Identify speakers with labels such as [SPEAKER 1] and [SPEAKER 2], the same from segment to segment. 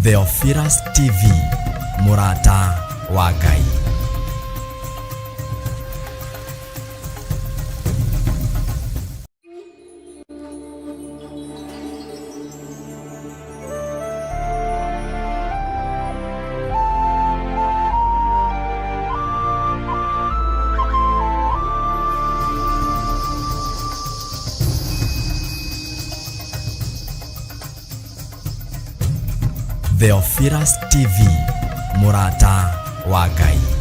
[SPEAKER 1] Theophilus TV, Murata wa Ngai. Theophilus TV, Murata wa Ngai.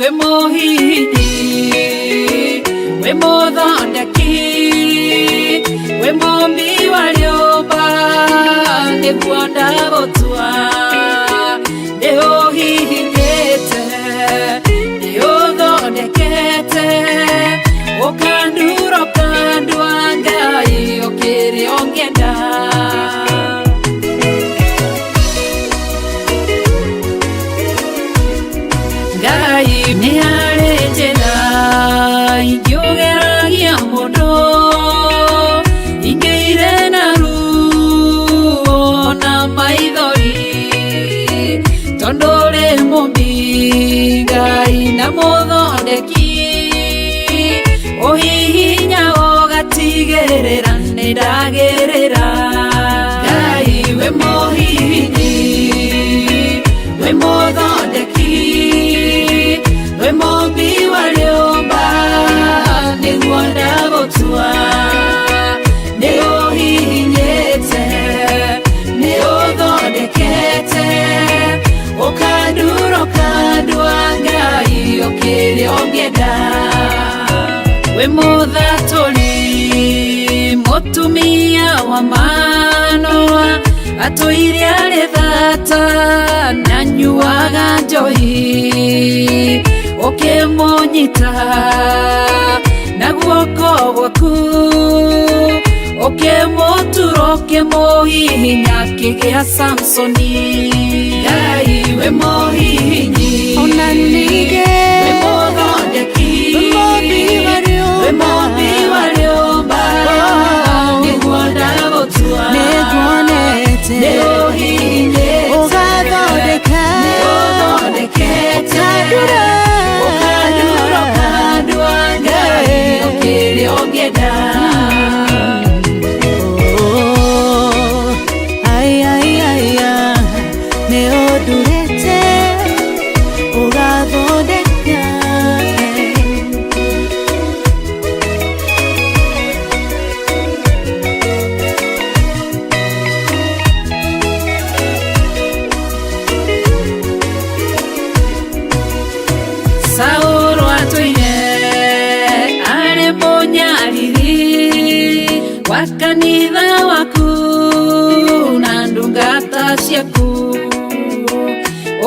[SPEAKER 2] we mũhihinyi, we mũthondeki, we mũmbi wa rĩũmba, nĩguo ndagũtua. Nĩũhihinyĩte, nĩũthondekete, ũkandura ũkandua Ngai o kĩrĩa ũngĩenda. Ngai nĩ arĩ njĩra ingĩũgeragia mũndũ, ingĩire na ruo na maithori, tondũ rĩ mũmbi Ngai na mũthondeki, ũhihinya ũgatigĩrĩra nĩ ndagĩrĩra. Ngai we mũhihinyi, we mũthondeki, we mũmbi wa rĩũmba, nĩguo ndagũtua. Nĩũhihinyĩte, nĩũthondekete, ũkandura ũkandua Ngai o kĩrĩa ũngĩenda. We mũthatũri, mũtumia wa Manoa, atũire arĩ thata na anyuaga njohi, ũkĩmũnyita na guoko gwaku, ũkĩmũtura ũkĩmũhihinya akĩgĩa Samsoni. Ngai we mũhihinyi,
[SPEAKER 3] ona ningĩ
[SPEAKER 2] we mũthondeki, we mũmbi wa rĩũmba, nĩguo ndagũtua.
[SPEAKER 3] nĩguonete
[SPEAKER 2] Nĩũhihinyĩte,
[SPEAKER 3] ũgathondeka,
[SPEAKER 2] nĩũthondekete,
[SPEAKER 3] ũkandura
[SPEAKER 2] ũkandua Ngai o kĩrĩa ũngĩenda.
[SPEAKER 3] nĩũndurĩte ũgathondeka.
[SPEAKER 2] Saũlũ atũire arĩ mũnyariri wa kanitha waku na ndungata ciaku,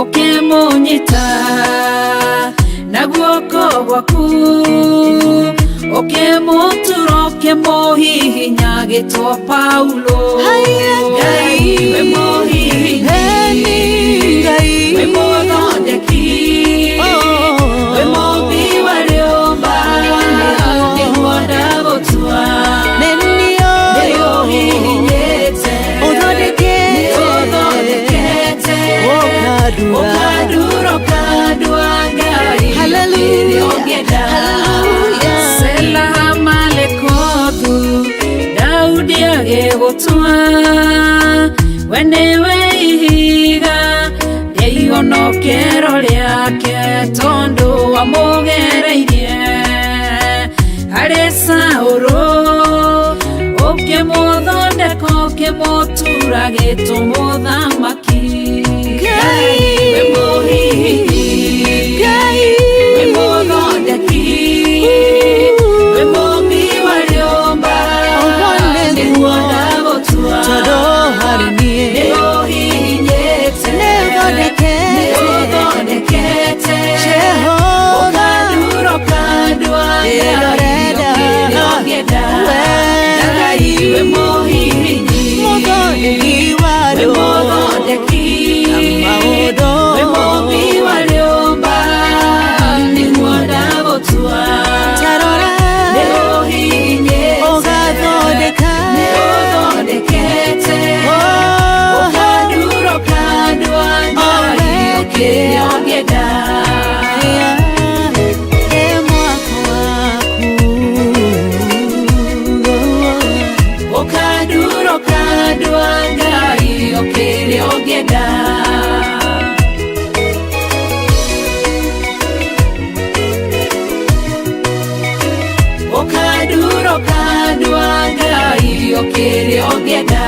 [SPEAKER 2] ũkĩmũnyita na guoko gwaku, ũkĩmũtura ũkĩmũhihinya agĩtwo Paulo. Ngai we mũhihinyi, we mũthondeki, we mũmbi wa rĩũmba, nĩguo ndagũtua. Nĩũhihinyĩte, nĩũthondekete, ũkandura ũkandua Ngai o kĩrĩa ũngĩenda. Sela Malekothu, Daudi agĩgũtua, we nĩwe ihiga rĩa ihonokero rĩake, tondũ wamũgereirie harĩ Saũlũ, ũkĩmũthondeka ũkĩmũtura agĩtwo mũthamaki. Ngai we mũhihinyi, we mũthondeki, we mũmbi wa rĩũmba, nĩguo ndagũtua. Nĩũhihinyĩte, nĩũthondekete, ũkandura ũkandua Ngai o kĩrĩa ũngĩenda. Ngai we mũhihinyi, we mũthondeki, we mũmbi wa rĩũmba, nĩguo ndagũtua. Nĩũhihinyĩte, nĩũthondekete, ũkandura ũkandua Ngai o kĩrĩa ũngĩenda. Ũkandura ũkandua Ngai o kĩrĩa ũngĩenda. Ũkandura ũkandua Ngai o kĩrĩa ũngĩenda.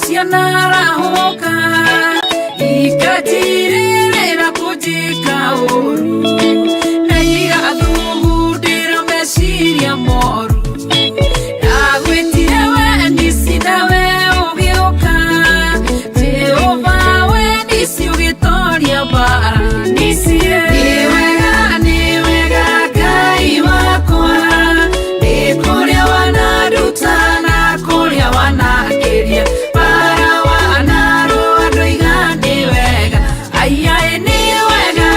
[SPEAKER 2] cianarahoka ikatirĩrĩra kũnjĩka ũru na igathugundĩra meciria moru ndagwĩtire we nĩci nawe ũgĩũka Jehova we nĩci ũgĩtoria mbara nĩci nĩ wega Ngai wakwa nĩ kũrĩa wanaruta na kũrĩa wanakĩria bara wanarũa ndũiga nĩ wega aiaĩ nĩ wega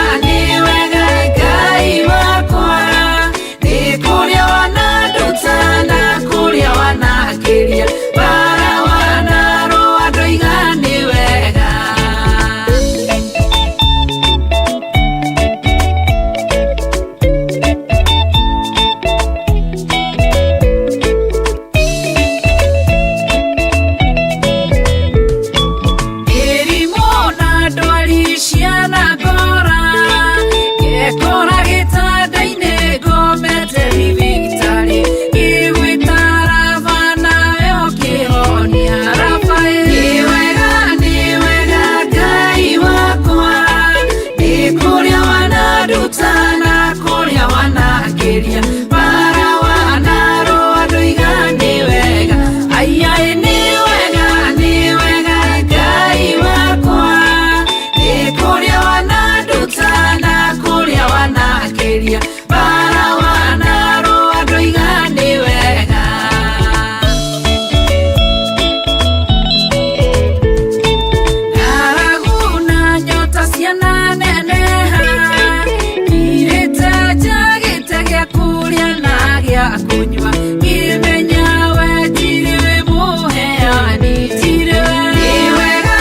[SPEAKER 2] Ngai wakwa nĩ kũrĩa wanaruta na kũrĩa wanakĩria bara wanarũa ndũiga nĩ wega Mĩrimũ na ndwari ciana ngora ngekora gĩtanda-inĩ ngomete thibitarĩ ngĩgwĩta raba nawe ũkĩhonia raba nĩ wega Ngai wakwa nĩ kũrĩa wanaruta na kũrĩa wanakĩria bara wanarũa ndũiga nĩ wega aiaĩ nĩ wega Ngai wakwa nĩ kũrĩa wanaruta na kũrĩa wanakĩria bara wanarũa ndũiga nĩ wega ng'aragu na nyota ciananeneha ngirĩte njagĩte gĩa kũrĩa na gĩa kũnyua ngĩmenya we ndirĩ wĩ mũheani ndirĩ nĩ wega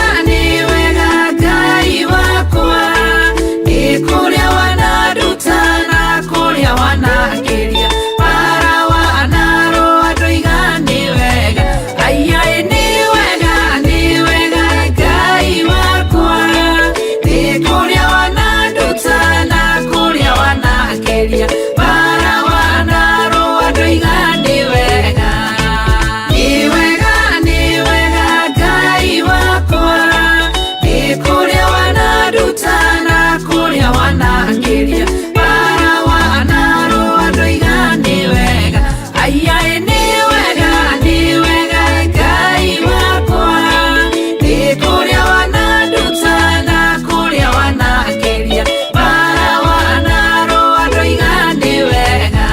[SPEAKER 2] Ngai wakwa nĩ kũrĩa wanaruta na kũrĩa wanakĩria bara wanarũa ndũiga nĩ wega aiaĩ nĩ wega Ngai wakwa nĩ kũrĩa wanaruta na kũrĩa wanakĩria bara wanarũa ndũiga nĩ wega nĩ wega Ngai wakwa nĩ kũrĩa wanaruta na kũrĩa wanakĩria bara wanarũa ndũiga nĩ wega aiaĩ nĩ wega Ngai wakwa nĩ kũrĩa wanaruta na kũrĩa wanakĩria bara wanarũa ndũiga nĩ wega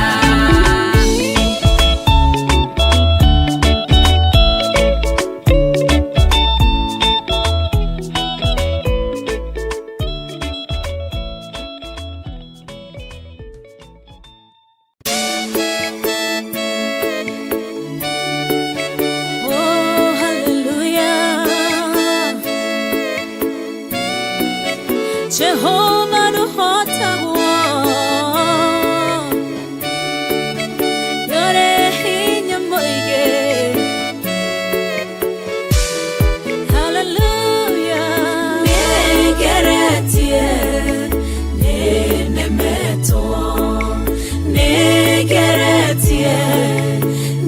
[SPEAKER 3] Oh, hallelujah. Jehovah nuhotaguo yore hinya mũingĩ hallelujah nĩngeretie nĩnemetwo nĩngeretie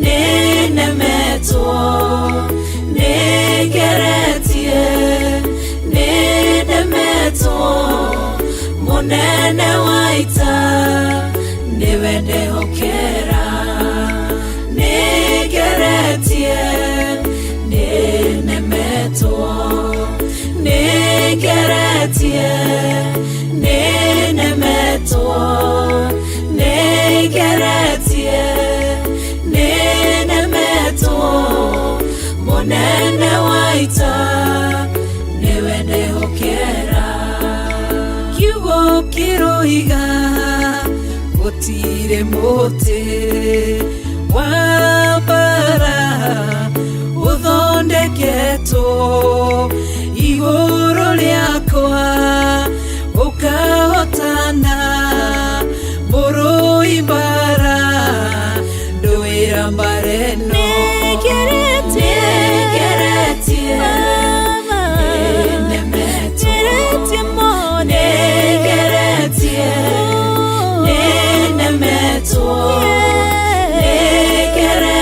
[SPEAKER 3] nĩnemetwo nĩngeretie nĩnemetwo mũnene wa ita nĩwe ndĩhokera nĩngeretie nĩnemetwo nĩngeretie nĩnemetwo nĩngeretie nĩnemetwo mũnene wa ita nĩwe ndĩhokera kiugo kĩroiga gũtirĩ mũtĩ wa mbara ũthondeketwo igũrũ rĩakwa ũkahotana mũrũi mbara ndũĩra mbareno nĩngeretie nĩnemetwo nĩngeretie nĩnemetwo nĩngeretie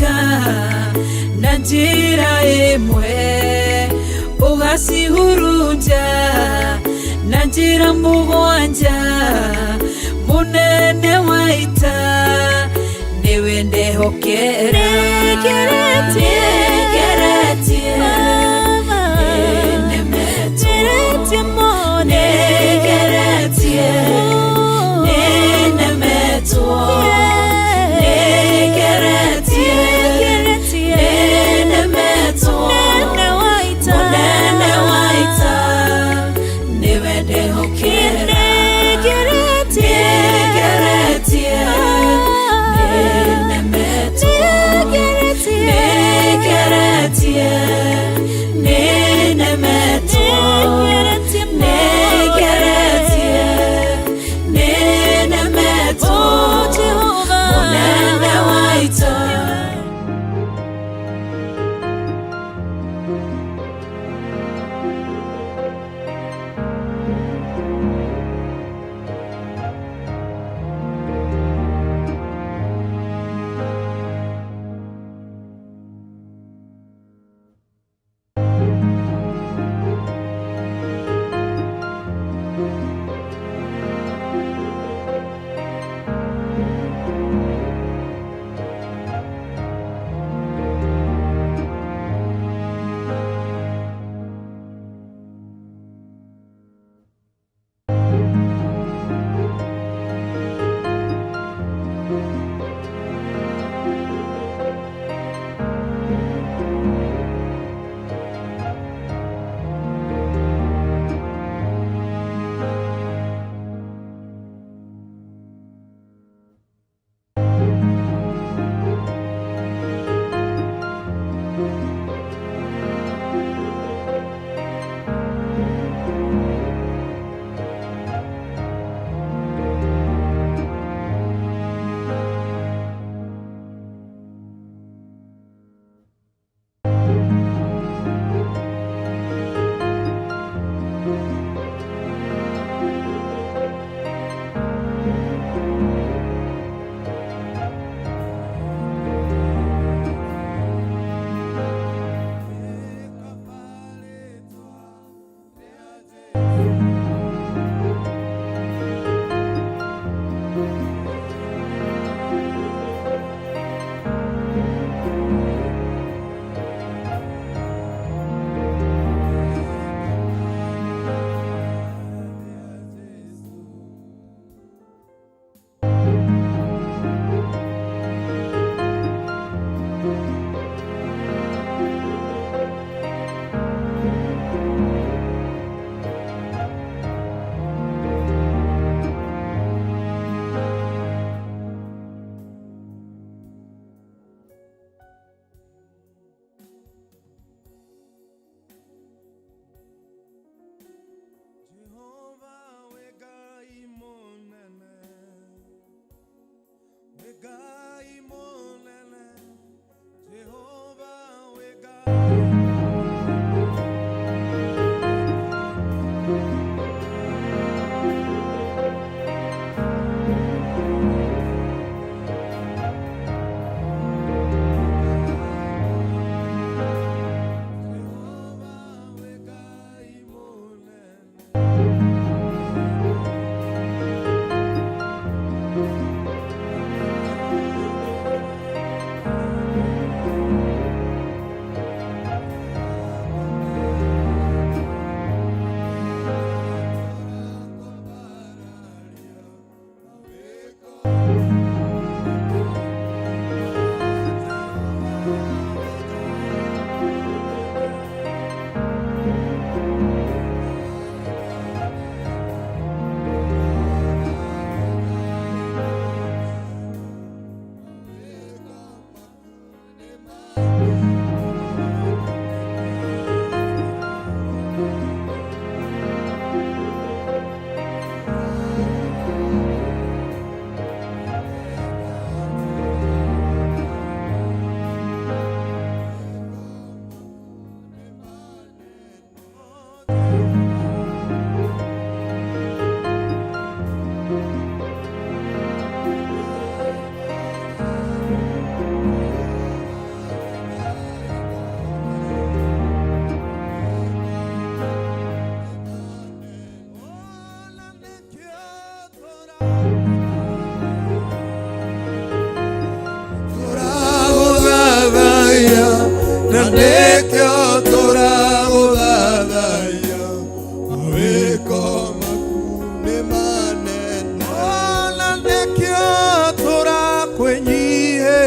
[SPEAKER 3] cicoka na njĩra ĩmwe ũgacihurunja na njĩra mũgwanja mũnene wa ita nĩwe ndehokera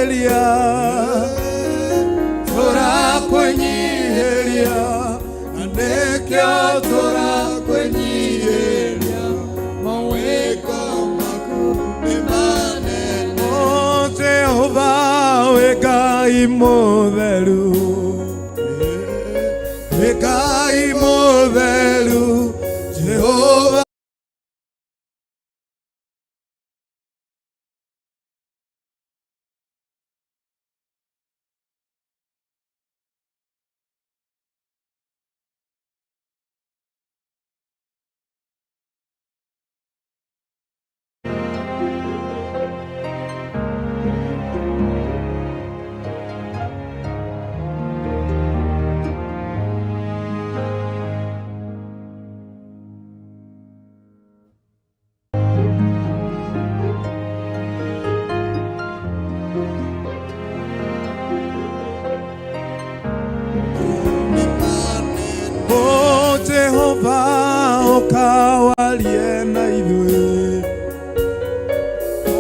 [SPEAKER 4] kwenyiheria, turakwenyiheria, na nikio turakwenyiheria, mawiko maku ni manene. O Jehova we Ngai mutheru, we Ngai mutheru, Jehova ukawalie na ithuĩ,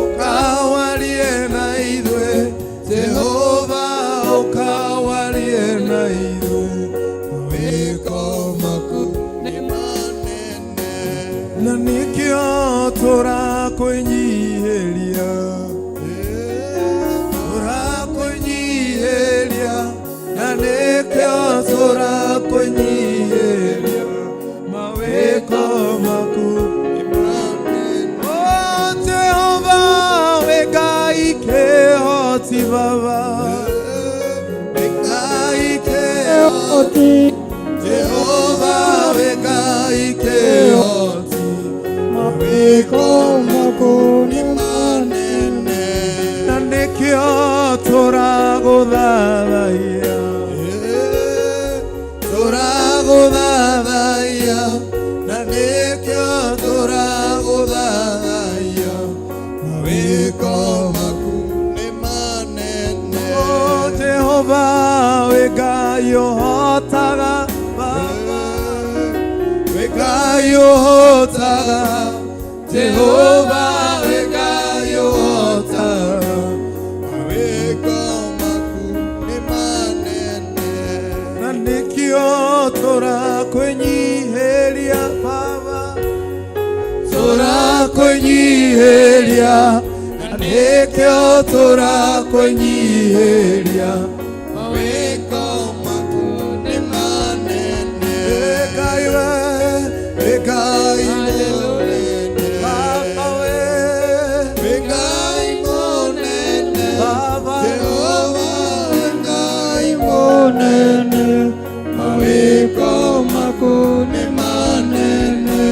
[SPEAKER 4] ukawalie na ithuĩ, Jehova ukawalie na ithuĩ, mawĩko maku nĩ manene, na nĩkĩo tũrakwĩnyihĩria, tũrakwĩnyihĩria, na nĩkĩo tũrakwĩnyihĩria, mawĩko maku nĩ manene. O Jehova we Ngai kĩhoti Baba, we Ngai kĩhoti, Jehova we Ngai kĩhoti, mawĩko maku nĩ manene, na nĩkĩo tũragũthathaiya, tũragũthathaiya, na nĩkĩo tũragũthathaiya, mawĩko maku nĩ manene. O Jehova we Ngai ũhotaga Baba, we Ngai ũhotaga, Jehova we Ngai ũhotaga, mawĩko maku nĩ manene, na nĩkĩo tũrakwĩnyihĩria Baba, tũrakwĩnyihĩria, na nĩkĩo tũrakwĩnyihĩria, mawĩko maku nĩ manene. Ngai we, Ngai mũnene Baba we, Ngai mũnene Baba, Jehova Ngai mũnene, mawĩko maku nĩ manene,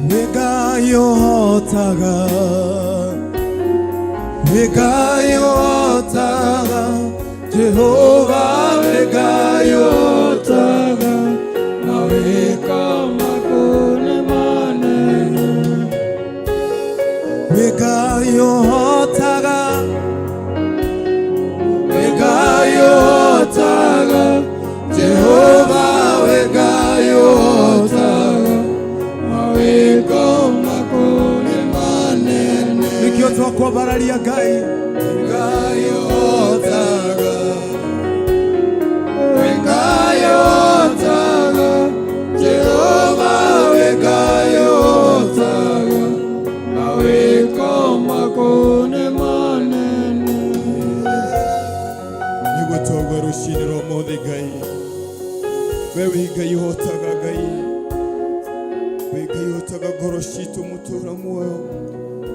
[SPEAKER 4] we Ngai ũhotaga, we Ngai ũhotaga, Jehova we Ngai ũhotaga, mawĩko maku nĩ manene, we Ngai ũhotaga, we Ngai ũhotaga, Jehova we Ngai ũhotaga, mawĩko maku nĩ manene. Nĩkĩo twakwambararia Ngai, Ngai ũhotaga, we Ngai ũhotaga, Jehova we Ngai ũhotaga, mawĩko maku nĩ manene. Nĩgũtogwo rũciinĩ rwa ũmũthĩ Ngai, we wĩ Ngai ũhotaga, Ngai we Ngai ũhotaga ngoro citũ mũtũũra muoyo,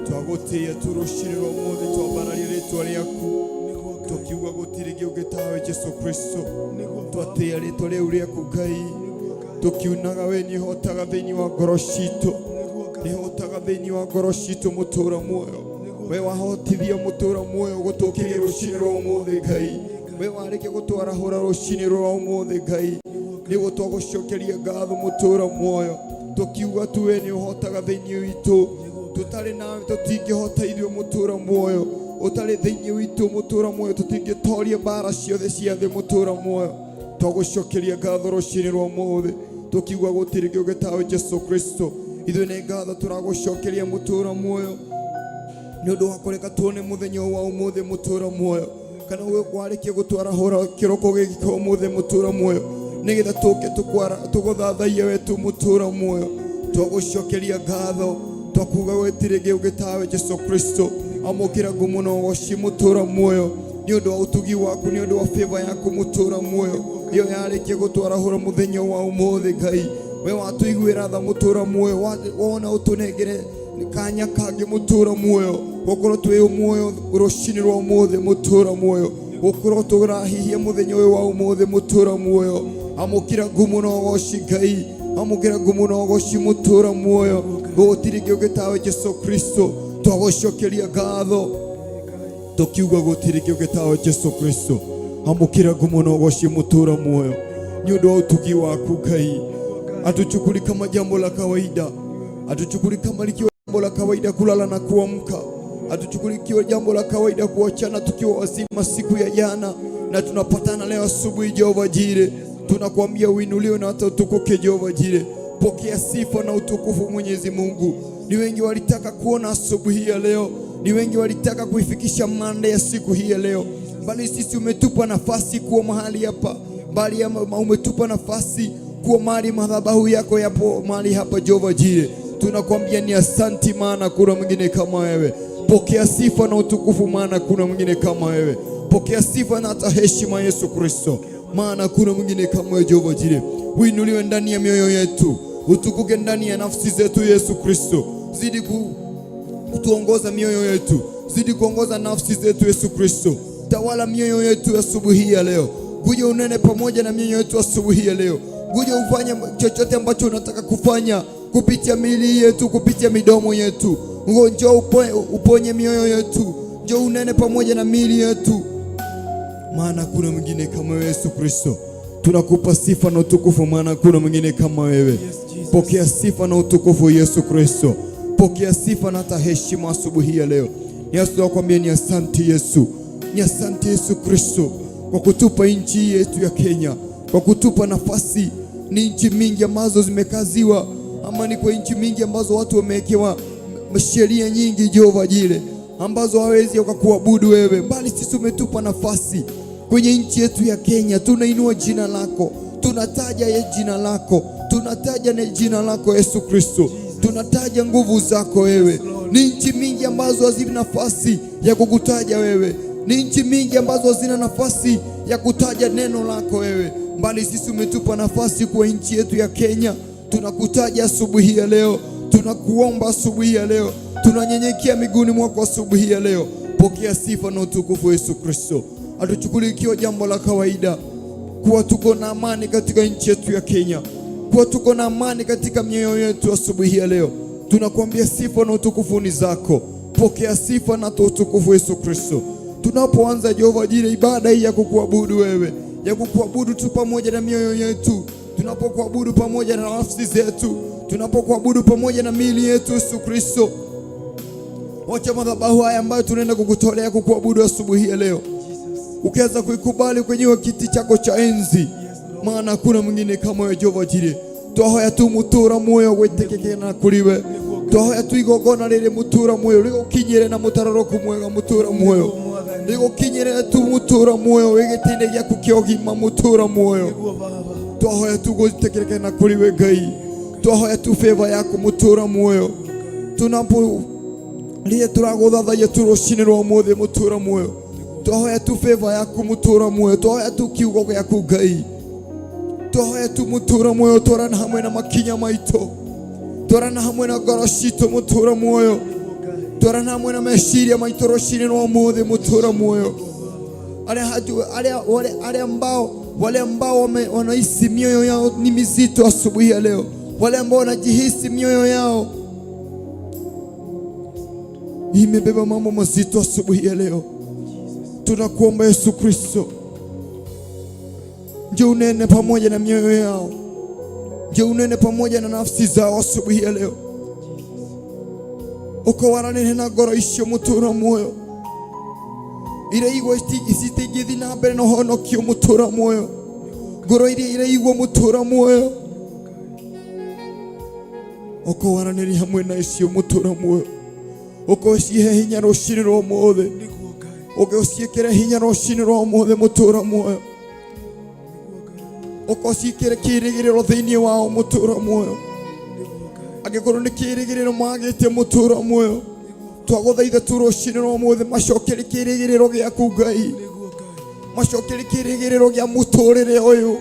[SPEAKER 4] twagũtĩĩa tu rũciinĩ rwa ũmũthĩ, twambararia rĩĩtwa rĩaku, tũkiuga gũtirĩ ũngĩ tawe Jesũ Kristo, twatĩĩa rĩĩtwa rĩu rĩaku Ngai, tũkiunaga we nĩ ũhotaga thĩinĩ wa ngoro citũ, nĩ ũhotaga thĩinĩ wa ngoro citũ mũtũũra muoyo, we wahotithia mũtũũra muoyo gũtũkĩria rũciinĩ rwa ũmũthĩ Ngai, we warĩkia gũtwarahũra rũciinĩ rwa ũmũthĩ Ngai, nĩguo twagũcokeria ngatho mũtũũra muoyo, tũkiuga tu we nĩ ũhotaga thĩinĩ witũ, tũtarĩ nawe tũtingĩhota ithuĩ mũtũũra muoyo, ũtarĩ thĩinĩ witũ mũtũũra muoyo tũtingĩtoria mbara ciothe cia thĩ mũtũũra muoyo, twagũcokeria ngatho rũciinĩ rwa ũmũthĩ, tũkiuga gũtirĩ ũngĩ tawe Jesũ Kristo, ithuĩ nĩ ngatho tũragũcokeria mũtũũra muoyo, nĩ ũndũ wa kũreka tuone mũthenya wa ũmũthĩ mũtũũra muoyo, kana we kwarĩkia gũtwarahũra kĩroko gĩkĩ kĩa ũmũthĩ mũtũũra muoyo, nĩgetha tũke tũgũthathaiye wetu mũtũũra muoyo. Twagũcokeria ngatho, twakuga gwetirĩ gĩũngĩ tawe Jesu Kristo. Amũkĩra ngumo na ũgooci mũtũũra muoyo, nĩ ũndũ wa ũtugi waku, nĩ ũndũ wa favor yaku mũtũũra muoyo, iyo yarĩkia gũtwarahũra mũthenya wa ũmũthĩ. Ngai we watũiguĩra tha mũtũũra muoyo, wona ũtũnengere kanya kangĩ mũtũũra muoyo, gũkorwo twĩ muoyo rũcinĩ rwa ũmũthĩ mũtũũra muoyo, gũkorwo tũrahihia mũthenya ũyũ wa ũmũthĩ mũtũũra muoyo. Amũkĩra ngumo na ũgooci Ngai, amũkĩra ngumo na ũgooci mũtũũra muoyo. Gũtirĩ kĩũngĩ tawe Jesu Kristo. Twagũcokeria ngatho, tukiuga gũtirĩ kĩũngĩ tawe Jesu Kristo. Amũkĩra ngumo na ũgooci mũtũũra muoyo, nĩ ũndũ wa ũtugi waku Ngai. Hatuchukuli kama jambo la kawaida, hatuchukuli kama likiwa jambo la kawaida kulala na kuamka, hatuchukuli kiwa jambo la kawaida kuachana tukiwa wazima siku ya jana, na tunapatana leo asubuhi. Jehova Jire, tunakuambia uinuliwe na hata utukuke Jehova Jire. Pokea sifa na utukufu Mwenyezi Mungu. Ni wengi walitaka kuona asubuhi ya leo, ni wengi walitaka kuifikisha mande ya siku hii ya leo, bali sisi umetupa nafasi kuwa mahali hapa, bali umetupa nafasi kuwa mahali madhabahu yako yapo mahali hapa Jehova Jire. Tunakwambia ni asanti, maana kuna mwingine kama wewe. Pokea sifa na utukufu, maana kuna mwingine kama wewe. Pokea sifa na hata heshima Yesu Kristo, maana kuna mwingine kama wewe Jehova Jire. Uinuliwe ndani ya mioyo yetu, utukuke ndani ya nafsi zetu Yesu Kristo. Zidi kutuongoza mioyo yetu, zidi kuongoza nafsi zetu Yesu Kristo. Tawala mioyo yetu asubuhi ya leo. Kuja unene pamoja na mioyo yetu asubuhi ya leo. Kuja ufanye chochote ambacho unataka kufanya kupitia miili yetu, kupitia midomo yetu. Njoo uponye mioyo yetu, njoo unene pamoja na miili yetu, maana kuna mwingine kama wewe Yesu Kristo. Tunakupa sifa na utukufu, maana kuna mwingine kama wewe. Pokea sifa na utukufu Yesu Kristo. Pokea sifa na hata heshima asubuhi ya leo. Yesu nakwambia ni asante Yesu. Ni asante Yesu Kristo kwa kutupa nchi yetu ya Kenya, kwa kutupa nafasi. Ni nchi mingi ambazo zimekaziwa, ama ni kwa nchi mingi ambazo watu wamewekewa sheria nyingi Jehova Jire, ambazo hawezi wakakuabudu wewe, bali sisi umetupa nafasi kwenye nchi yetu ya Kenya. Tunainua jina lako, tunataja jina lako, tunataja na jina lako Yesu Kristo, tunataja nguvu zako wewe. Ni nchi mingi ambazo hazina nafasi ya kukutaja wewe, ni nchi mingi ambazo hazina nafasi ya kutaja neno lako wewe, bali sisi umetupa nafasi kwa nchi yetu ya Kenya. Tunakutaja asubuhi ya leo, tunakuomba asubuhi ya leo, tunanyenyekea miguuni mwako asubuhi ya leo. Pokea sifa na utukufu Yesu Kristo. Hatuchukuli ikiwa jambo la kawaida kuwa tuko na amani katika nchi yetu ya Kenya, kuwa tuko na amani katika mioyo yetu asubuhi ya leo. Tunakuambia sifa na utukufu ni zako. Pokea sifa na utukufu Yesu Kristo. Tunapoanza Jehova Jire ibada hii ya kukuabudu wewe, ya kukuabudu tu pamoja na mioyo yetu, tunapokuabudu pamoja na nafsi zetu, tunapokuabudu pamoja na miili yetu Yesu Kristo, wacha madhabahu haya ambayo tunaenda kukutolea kukuabudu asubuhi ya leo ukianza kuikubali kwenye kiti chako cha enzi, maana hakuna mwingine kama wewe Jehova Jire. Twahoya tu mutura muoyo gwetekeke na kuriwe, twahoya tu igogona riri mutura muoyo rigukinyire na mutararoko mwega mutura muoyo, rigukinyire tu mutura muoyo wigitinde gyaku kiogima mutura muoyo. Twahoya tu gwetekeke na kuriwe Ngai, twahoya tu favor yako mutura muoyo. Tunapo liye turaguthathaiya tu rucini rwa umuthi mutura muoyo, twahoya tu favor yaku mutura muoyo, twahoya tu kiugo gyaku Ngai, twahoya tu mutura muoyo. Twarana hamwe na makinya maito, twarana hamwe na ngoro citu mutura muoyo, twarana hamwe na meciria maito rucini rwa umuthi mutura muoyo. Wale ambao wanahisi mioyo yao ni mizito asubuhi ya leo, wale ambao wanajihisi mioyo yao imebeba mambo mazito asubuhi ya leo, tunakuomba Yesu Kristo, njoo unene pamoja na mioyo yao, njoo unene pamoja na nafsi zao asubuhi ya leo. Ukawaranene na ngoro icio mutura muoyo, ire igwa isitingithi na mbere no honokio mutura muoyo, ngoro ire igwa mutura muoyo, ukawaranene hamwe na icio mutura muoyo. ukocie hinya rucini rwa mothe ukocie hinya rucini rwa mothe mutura muoyo ukocie kirigiriro thiini wao mutura muoyo angikorwo ni kirigiriro magite mutura muoyo twaguthaitha tu rucini rwa mothe macokere kirigiriro giaku Ngai macokere kirigiriro gia muturire uyu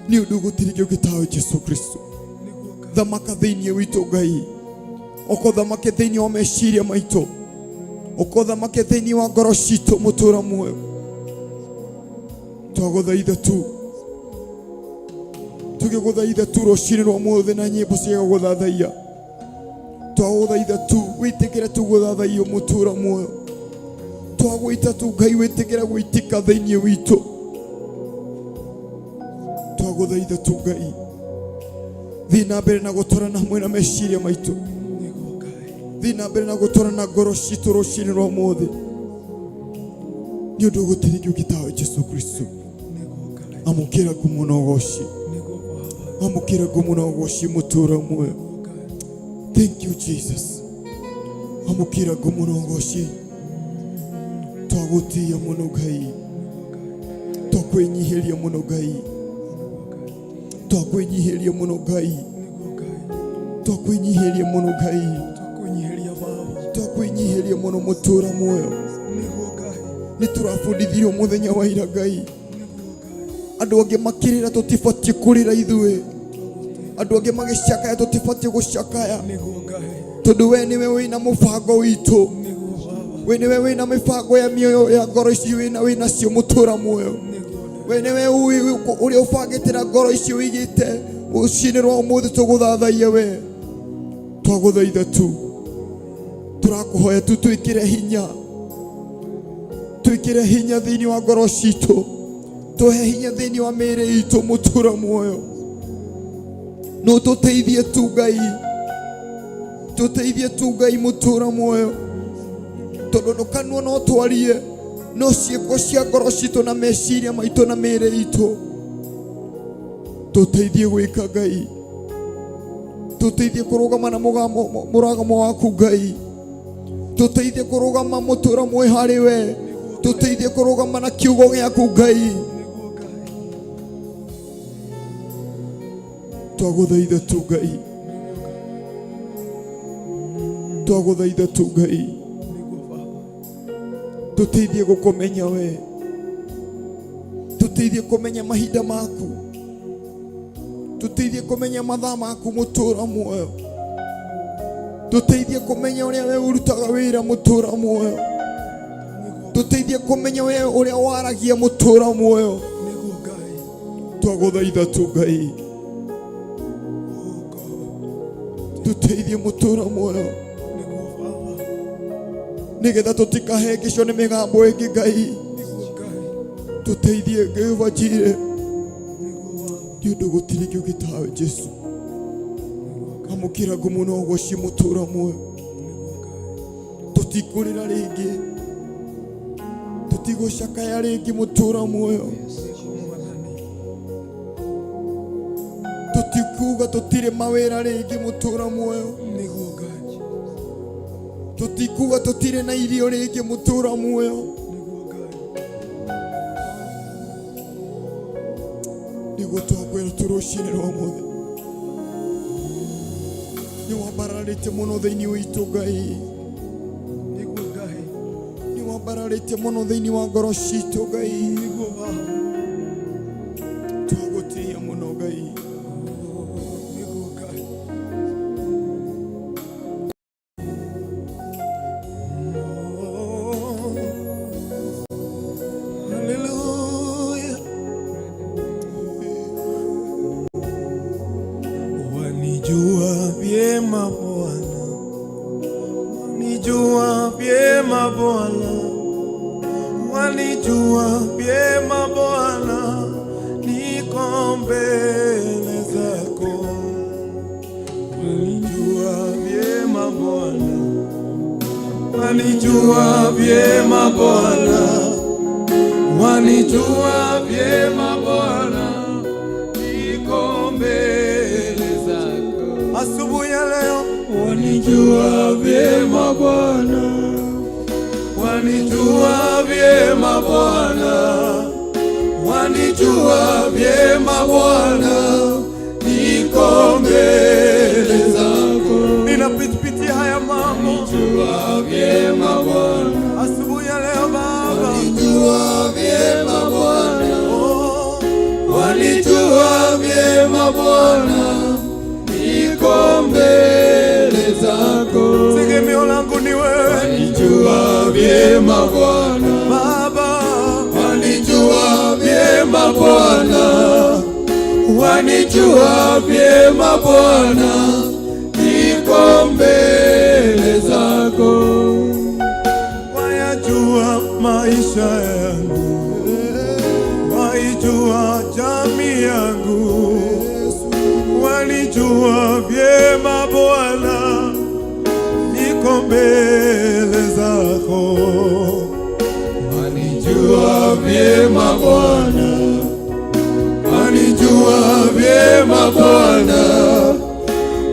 [SPEAKER 4] ni undu gutiri gitawe Jesu Kristo thamaka thiini witu Ngai uko thiini wa meciria maitu uko thiini wa ngoro citu mutura muoyo twaguthaitha tu tugiguthaitha tu rucini rwa mothe na nyimbo cia guthathaia twaguthaitha tu witikire tu guthathaio mutura muoyo twagwita tu Ngai witikire gwitika thiini witu twaguthaitha tu Ngai thina mbere na gutorana hamwe na meciria maitu thina mbere na gutorana ngoro citu rucini rwa mothe ni undu gutiri gitawe Jesu Kristo amukira kumunogoshi amukira kumunogoshi mutura muoyo thank you Jesus amukira kumunogoshi twagutia muno Ngai twakwenyihiria muno Ngai twakwenyihiria muno Ngai twakwenyihiria muno Ngai twakwenyihiria muno mutura muoyo niturabundithirio muthenya wa ira Ngai andu angi makirira tutibatie kurira ithue andu angi magicakaya tutibatie gucakaya tondu we niwe wina mubango witu we niwe wina mibango ya mioyo ya ngoro ici wina cio mutura muoyo we niwe uria ubangitira ngoro ici wigite ucini rwa umuthi tuguthathaia we twaguthaitha tu turakuhoya tu twikire hinya thiini wa ngoro citu tuhe hinya thiini wa mĩĩrĩ itu mutura muoyo no tuteithie tu Ngai mutura muoyo tondu ndukanua no twarie no ciĩko cia ngoro citu na meciria maitu na mĩĩrĩ itu tuteithie gwika Ngai tuteithie kurugama na muragamo waku Ngai tuteithie kurugama mutura muoyo hari we tuteithie kurugama na kiugo giaku Ngai twaguthaitha tu Ngai twaguthaitha tu Ngai tuteithie gukumenya we tuteithie kumenya mahinda maku tuteithie kumenya mathaa maku mutura muoyo tuteithie kumenya uria we urutaga wira mutura muoyo tuteithie kumenya we uria waragia mutura muoyo twaguthaitha tu Ngai tuteithie mutura muoyo nigetha tutikahengicwo ni migambo ingi Ngai tuteithie Jehova Jireh ni undu gutiri gitawe Jesu amukira kumunogoshi mutura muoyo tutikurira ringi tutigucakaya ringi mutura muoyo tutikuga tutire mawira ringi mutura muoyo tutikuga tutire na irio ringi mutura muoyo nigo twakwira turucini rwa mothe ni wabararite muno thiini witu Ngai ni wabararite muno thiini wa ngoro citu Ngai twagutia muno Ngai
[SPEAKER 5] Wanijua vyema Bwana, wanijua vyema Bwana, wanijua vyema Bwana, niko mbele zako. Wanijua vyema Bwana, wanijua vyema Bwana, wanijua vyema Bwana, niko mbele zako. Asubuhi ya leo wanijua vyema Bwana, wanijua vyema Bwana, wanijua vyema Bwana, niko mbele zako.
[SPEAKER 4] Ninapitia haya mambo,
[SPEAKER 5] wanijua vyema Bwana,
[SPEAKER 4] asubuhi ya leo Baba,
[SPEAKER 5] wanijua vyema Bwana, wanijua vyema Bwana, niko mbele zako.
[SPEAKER 4] tegemeo langu ni wewe,
[SPEAKER 5] wanijua vyema Bwana
[SPEAKER 4] Baba,
[SPEAKER 5] wanijua vyema Bwana, wanijua vyema Bwana, niko mbele zako.
[SPEAKER 4] wayajua maisha yangu, waijua jamii yangu, wanijua vyema Bwana, niko mbele zako.
[SPEAKER 5] Wanijua vyema Bwana, wanijua vyema Bwana,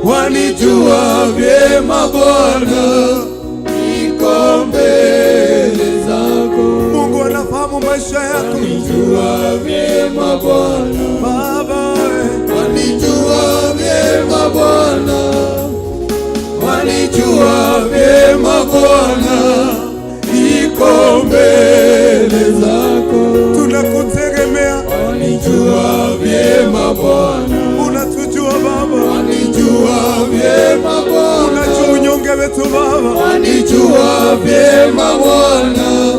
[SPEAKER 5] wanijua vyema Bwana, niko mbele zako.
[SPEAKER 4] Mungu anafahamu maisha yako,
[SPEAKER 5] wanijua vyema Bwana
[SPEAKER 4] Baba,
[SPEAKER 5] wanijua vyema Bwana, wanijua vyema Bwana, niko mbele zako.
[SPEAKER 4] tunakutegemea,
[SPEAKER 5] wanijua vyema Bwana,
[SPEAKER 4] unatujua Baba,
[SPEAKER 5] wanijua vyema Bwana,
[SPEAKER 4] unajua unyonge wetu Baba,
[SPEAKER 5] wanijua vyema Bwana,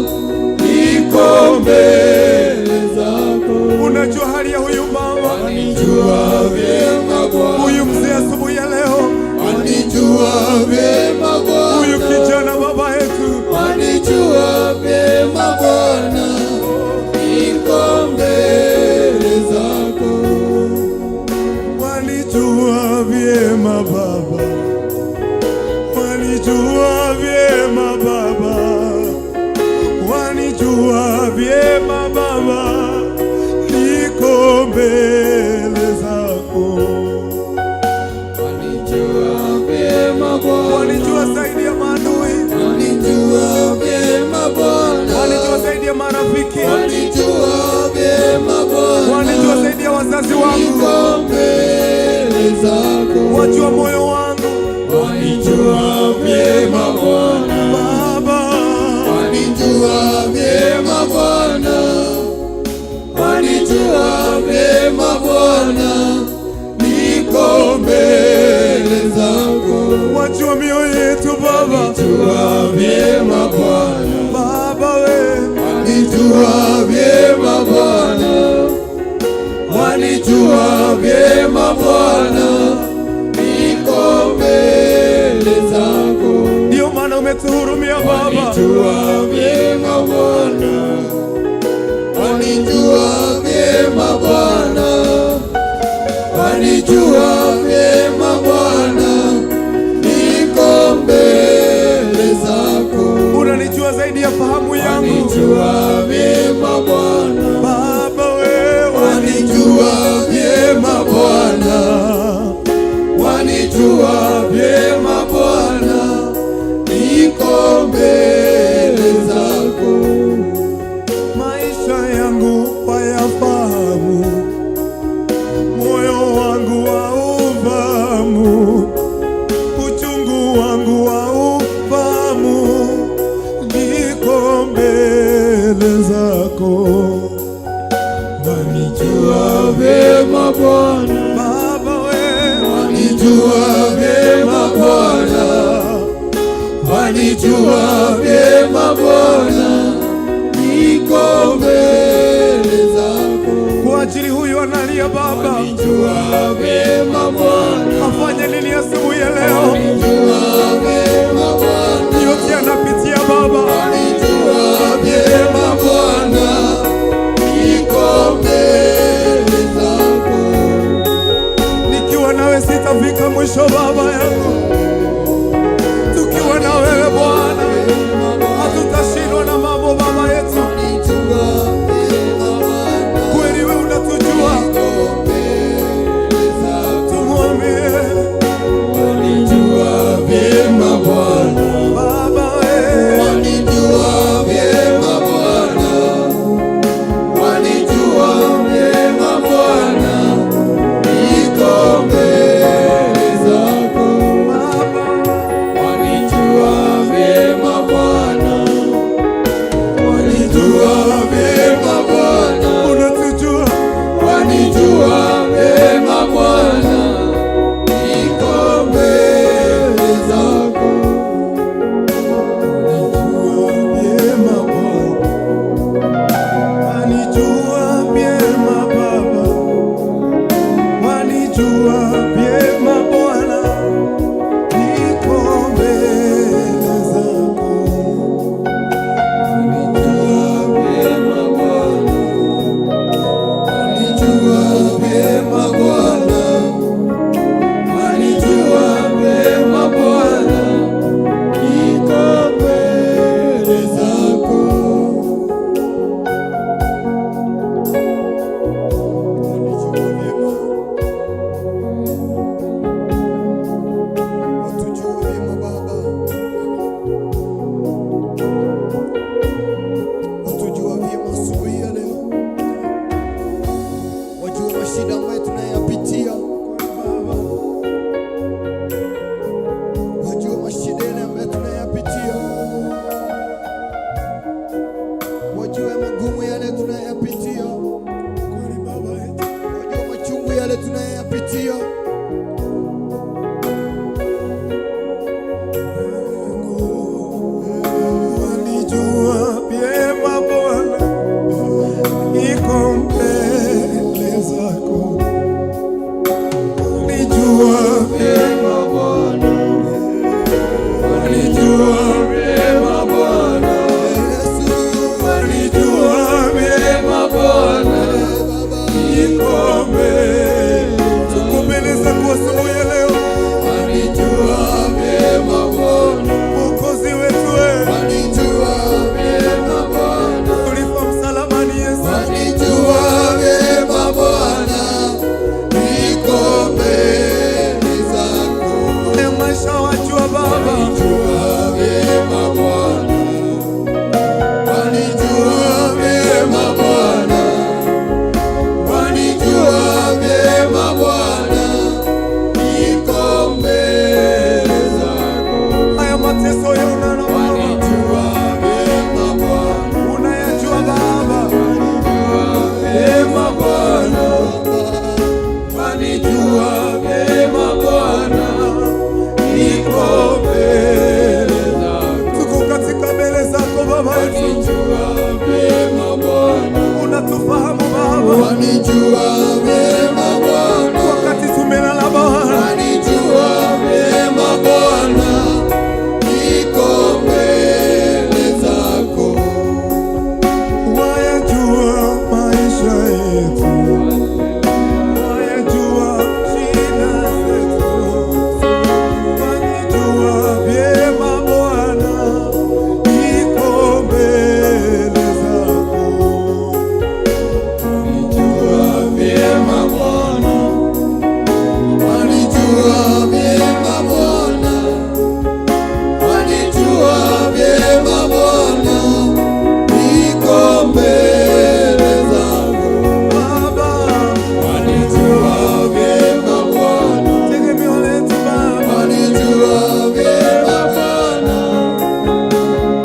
[SPEAKER 5] niko mbele zako.
[SPEAKER 4] unajua hali ya huyu mama,
[SPEAKER 5] wanijua vyema Bwana,
[SPEAKER 4] huyu mzee asubuhi ya leo,
[SPEAKER 5] wanijua vyema Bwana,
[SPEAKER 4] huyu kijana baba yetu,
[SPEAKER 5] wanijua vyema Bwana, niko mbele zako.
[SPEAKER 4] wanijua vyema Baba, wanijua vyema Baba, wanijua vyema Baba, niko mbele zako.
[SPEAKER 5] wanijua vyema Bwana,
[SPEAKER 4] Wanijua zaidi ya maadui,
[SPEAKER 5] wanijua vyema Bwana,
[SPEAKER 4] wanijua zaidi ya marafiki,
[SPEAKER 5] wanijua vyema Bwana,
[SPEAKER 4] wanijua zaidi ya wazazi wangu,
[SPEAKER 5] niko mbele zako.
[SPEAKER 4] wajua moyo wangu
[SPEAKER 5] wanijua vyema Bwana
[SPEAKER 4] Baba,
[SPEAKER 5] wanijua vyema Bwana, wanijua vyema Bwana, niko mbele zako.
[SPEAKER 4] wajua mioyo yetu Baba,
[SPEAKER 5] wanijua vyema Bwana,
[SPEAKER 4] Baba we,
[SPEAKER 5] wanijua vyema Bwana, wanijua vyema Bwana, niko mbele zako.
[SPEAKER 4] ndio maana umetuhurumia Baba,
[SPEAKER 5] wanijua vyema Bwana, wanijua vyema Bwana, wanijua vyema Bwana, niko mbele zako.
[SPEAKER 4] unanijua zaidi ya fahamu yangu
[SPEAKER 5] wanijua vyema Bwana,
[SPEAKER 4] Baba we,
[SPEAKER 5] wanijua vyema Bwana, wanijua vyema Bwana, niko mbele zako.
[SPEAKER 4] maisha yangu wayafahamu, moyo wangu waufahamu, uchungu wangu waufahamu, niko mbele zako.
[SPEAKER 5] wanijua vyema Bwana,
[SPEAKER 4] Baba we,
[SPEAKER 5] wanijua vyema Bwana, wanijua vyema Bwana, niko mbele zako.
[SPEAKER 4] kwa ajili huyu analia Baba,
[SPEAKER 5] wanijua vyema Bwana,
[SPEAKER 4] afanye nini asubuhi ya leo?
[SPEAKER 5] wanijua vyema Bwana,
[SPEAKER 4] Yote anapitia Baba,
[SPEAKER 5] wanijua vyema Bwana, niko mbele zako.
[SPEAKER 4] nikiwa nawe sitafika mwisho Baba yangu, tukiwa na wewe Bwana hatutashindwa na mambo Baba yetu.
[SPEAKER 5] wanijua vyema Bwana,
[SPEAKER 4] Kweli wewe unatujua,
[SPEAKER 5] niko mbele zako.
[SPEAKER 4] tumwambie
[SPEAKER 5] wanijua vyema wanijua vyema Bwana,
[SPEAKER 4] unatufahamu Baba,
[SPEAKER 5] wanijua vyema Bwana,
[SPEAKER 4] wakati tumelala Bwana,
[SPEAKER 5] wanijua vyema Bwana, niko mbele zako,
[SPEAKER 4] wayajua maisha yetu, wayajua shida zetu, wanijua vyema Bwana, niko mbele zako,
[SPEAKER 5] wanijua vyema Bwana, wanijua vyema Bwana, wanijua vyema Bwana, niko mbele zako,
[SPEAKER 4] Baba,
[SPEAKER 5] wanijua vyema Bwana,
[SPEAKER 4] tegemeo letu Baba,
[SPEAKER 5] wanijua vyema Bwana,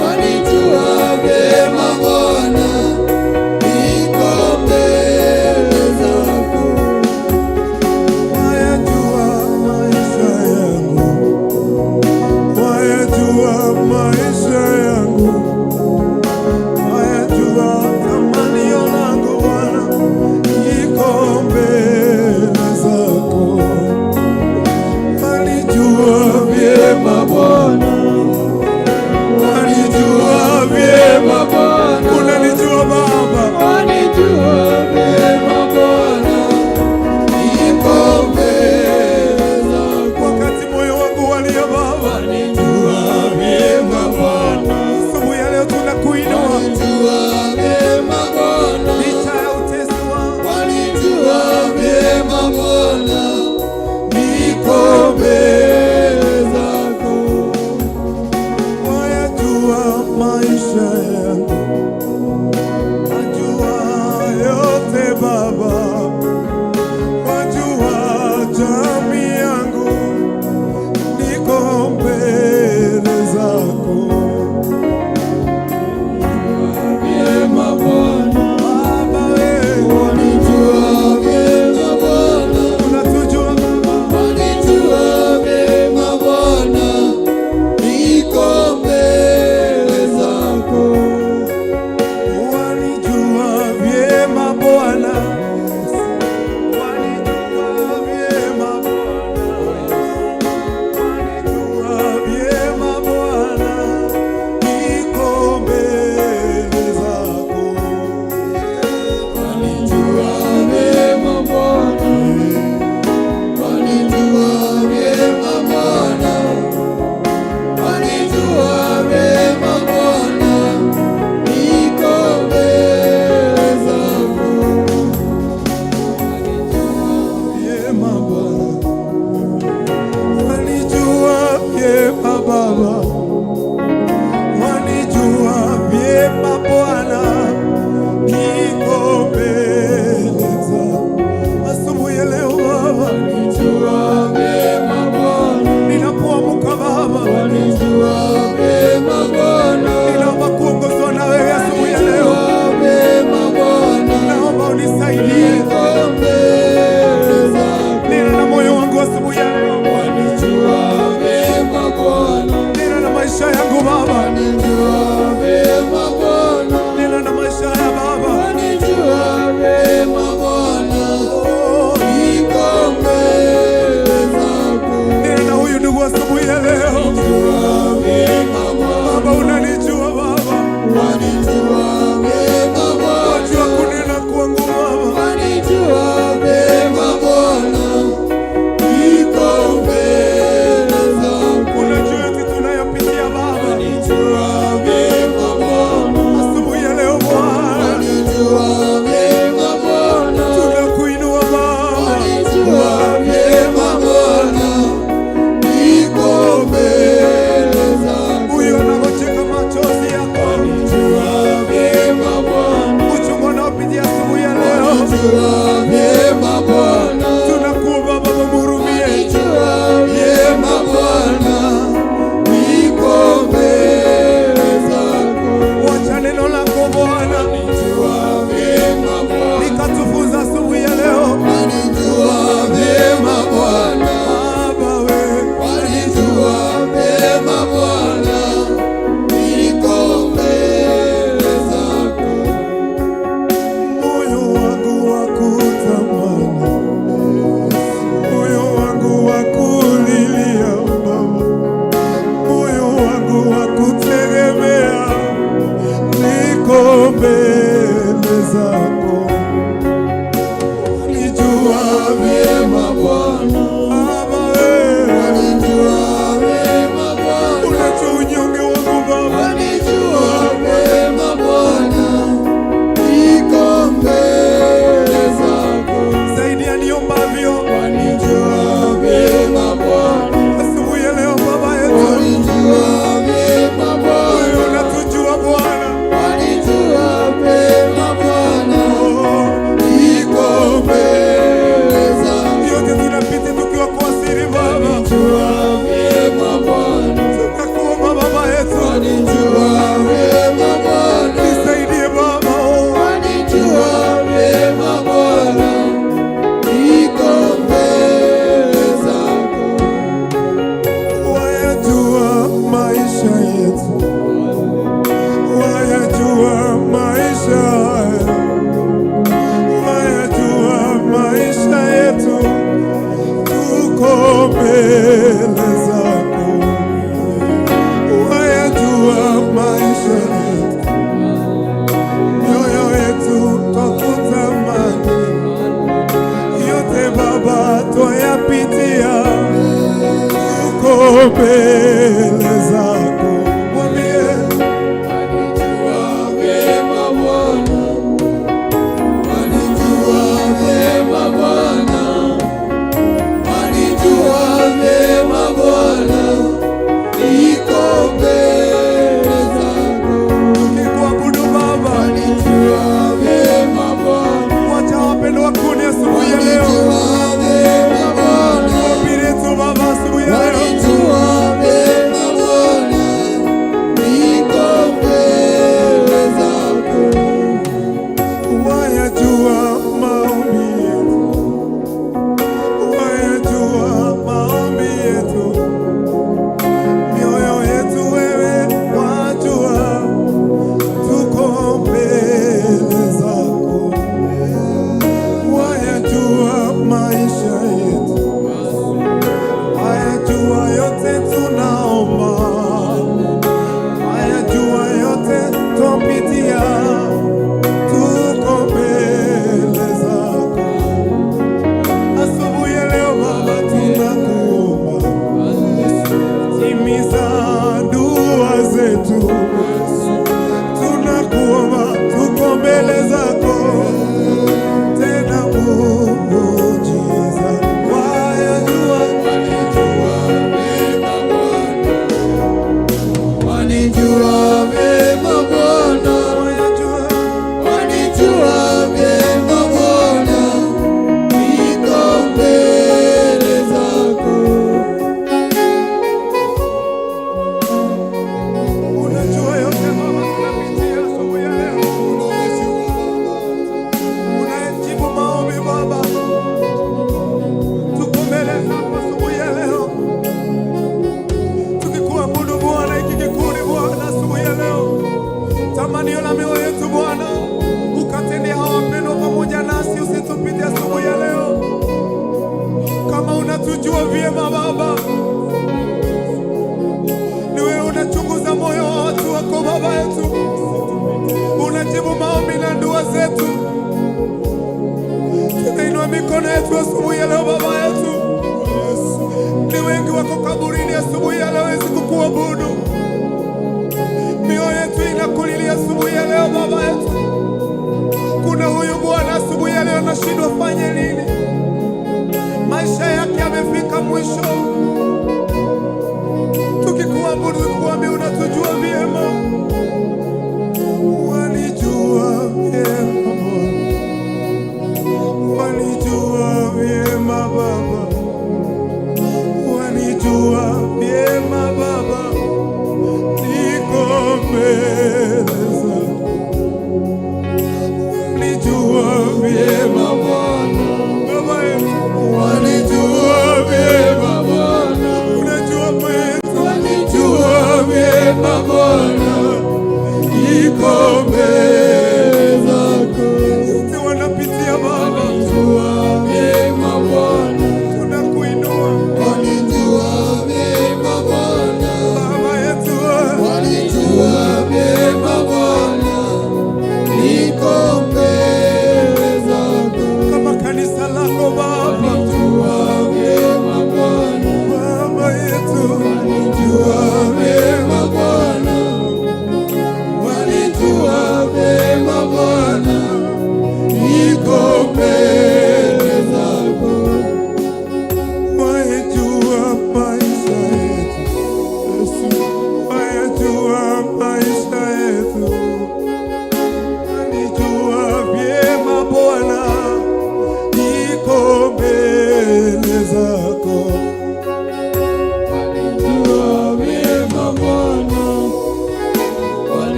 [SPEAKER 5] wanijua vyema Bwana, niko mbele zako,
[SPEAKER 4] wayajua maisha yangu, wayajua maisha yangu, wayajua tamanio langu Bwana, niko mbele zako, walijua vyema Bwana, walijua vyema Bwana, unanijua Baba,
[SPEAKER 5] wanijua vyema Bwana, niko mbele zako,
[SPEAKER 4] wakati moyo wangu walia Baba,
[SPEAKER 5] wanijua vyema Bwana,
[SPEAKER 4] asubuhi ya leo tunakuinua
[SPEAKER 5] wanijua vyema Bwana,
[SPEAKER 4] licha ya utesi wangu,
[SPEAKER 5] wanijua vyema Bwana, niko mbele zako,
[SPEAKER 4] wayajua maisha yangu, wajua yote Baba, wajua jamii yangu, niko mbele zako
[SPEAKER 5] vyema Bwana,
[SPEAKER 4] Baba, wewe
[SPEAKER 5] wanijua vyema Bwana,
[SPEAKER 4] unatujua Baba,
[SPEAKER 5] wanijua vyema Bwana, niko mbele zako,
[SPEAKER 4] zako. Wanijua vyema Bwana, wanijua vyema Bwana, unajua unyonge wangu Baba, wanijua vyema Bwana, niko mbele zako zaidi ya niyombavyo, wanijua vyema Bwana, asubuhi ya leo Baba yetu, wanijua vyema Bwana, wewe unatujua Bwana, wanijua vyema Bwana, niko mbele zako, yote tunapita tukiwa kwa siri Baba, wanijua vyema Bwana, tunakuomba Baba yetu, wanijua vyema Bwana, nisaidie Baba, wanijua vyema Bwana, niko mbele zako, wayajua maisha yetu, wayajua maisha, wayajua maisha yetu, tuko mbele zako, wayajua maisha yetu, mioyo yetu twakutamani, yote Baba twayapitia, tuko mbele zako, mwambie wanijua vyema Bwana, wanijua vyema Bwana, wanijua vyema Bwana, niko mbele zako, tukikuabudu Baba, wanijua vyema Bwana, wacha wapendo wakuni asubuhi ya leo, wapire tu Baba asubuhi ya leo, wanijua vyema Bwana, niko mbele zako, wayajua maombi yetu, wayajua maombi yetu, mioyo yetu wewe wajua, tuko mbele zako, wayajua maisha yetu, wayajua yote tunaomba, wayajua yote twapitia, tuko mbele zako, asubuhi ya leo Baba tunakuomba, timiza dua zetu, tunakuomba, tuko mbele zako, tena muujiza, wayajua, wanijua vyema Bwana, wanijua vyema Bwana, wanijua vyema Bwana, niko mbele zako, unajua yote Baba tunapitia asubuhi ya leo, unajibu maombi Baba, tuko mbele zako asubuhi ya leo, tukikuabudu Bwana, hiki kikundi Bwana asubuhi ya leo, tamanio la mioyo yetu Bwana, ukatende hawa wapendwa pamoja nasi, usitupite asubuhi ya leo, kama unatujua vyema Baba, ni wewe unachunguza moyo wa watu wako Baba yetu, unajibu maombi na dua zetu, tunainua mikono yetu asubuhi ya leo Baba yetu, ni wengi wako kaburini asubuhi ya leo, hawezi kukuabudu, mioyo yetu inakulilia asubuhi ya leo Baba yetu, kuna huyu Bwana asubuhi ya leo anashindwa fanye nini, maisha yake yamefika mwisho, tukikuabudu tukuambia unatujua vyema, wanijua vyema Bwana, wanijua vyema Baba, wanijua vyema Baba, niko mbele zako, wanijua vyema Bwana, Baba yetu, wanijua vyema Bwana, unajua kwetu, wanijua vyema Bwana, niko mbele zako, yote wanapitia Baba, wanijua vyema Bwana, tunakuinua, wanijua vyema Bwana, Baba yetu, wanijua vyema Bwana, niko mbele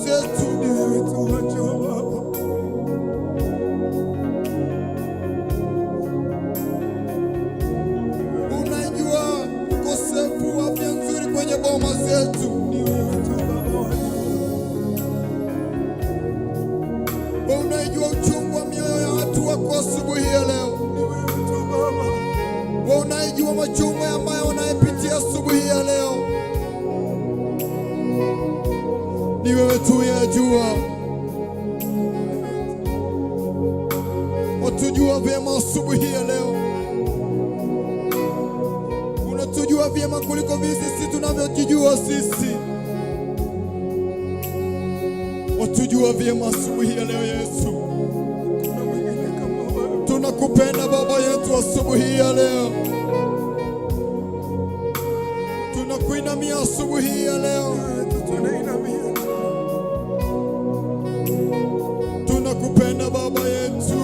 [SPEAKER 4] zetu. Ni wewe tu wajua Baba. Unajua ukosefu wa afya nzuri kwenye boma zetu. Ni wewe tu Baba wajua. Unajua uchungu wa mioyo ya watu wako asubuhi ya leo. Ni wewe tu Baba. Unajua machungu ambayo wanayepitia asubuhi ya leo. Ni wewe tu yajua. Watujua vyema asubuhi ya leo. Unatujua vyema kuliko sisi tunavyojijua sisi. Watujua vyema asubuhi ya leo Yesu. Tunakupenda Baba yetu asubuhi ya leo. Tunakuinamia asubuhi ya leo. Tunakupenda Baba yetu.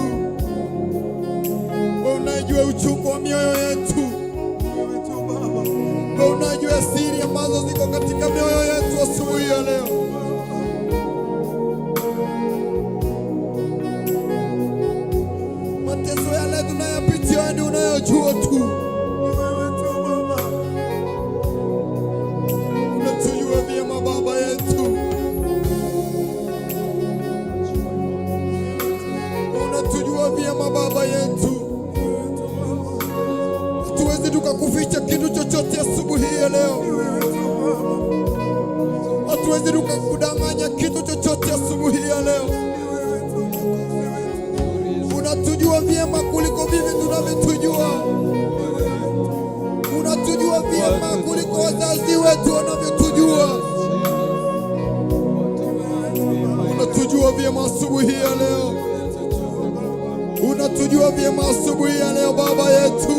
[SPEAKER 4] Unajua uchungu wa mioyo yetu. Unajua siri ambazo ziko katika mioyo yetu asubuhi ya leo. Mateso yale tunayapitia ndio unayojua tu. Unatujua vyema Baba yetu. Unatujua vyema Baba yetu. Hatuwezi tukakuficha kitu chochote asubuhi ya leo. Hatuwezi tukakudanganya kitu chochote asubuhi ya leo. Unatujua vyema kuliko vivi tunavyotujua. Unatujua vyema kuliko wazazi wetu wanavyotujua. Unatujua vyema asubuhi ya leo. Unatujua vyema asubuhi ya leo Baba yetu.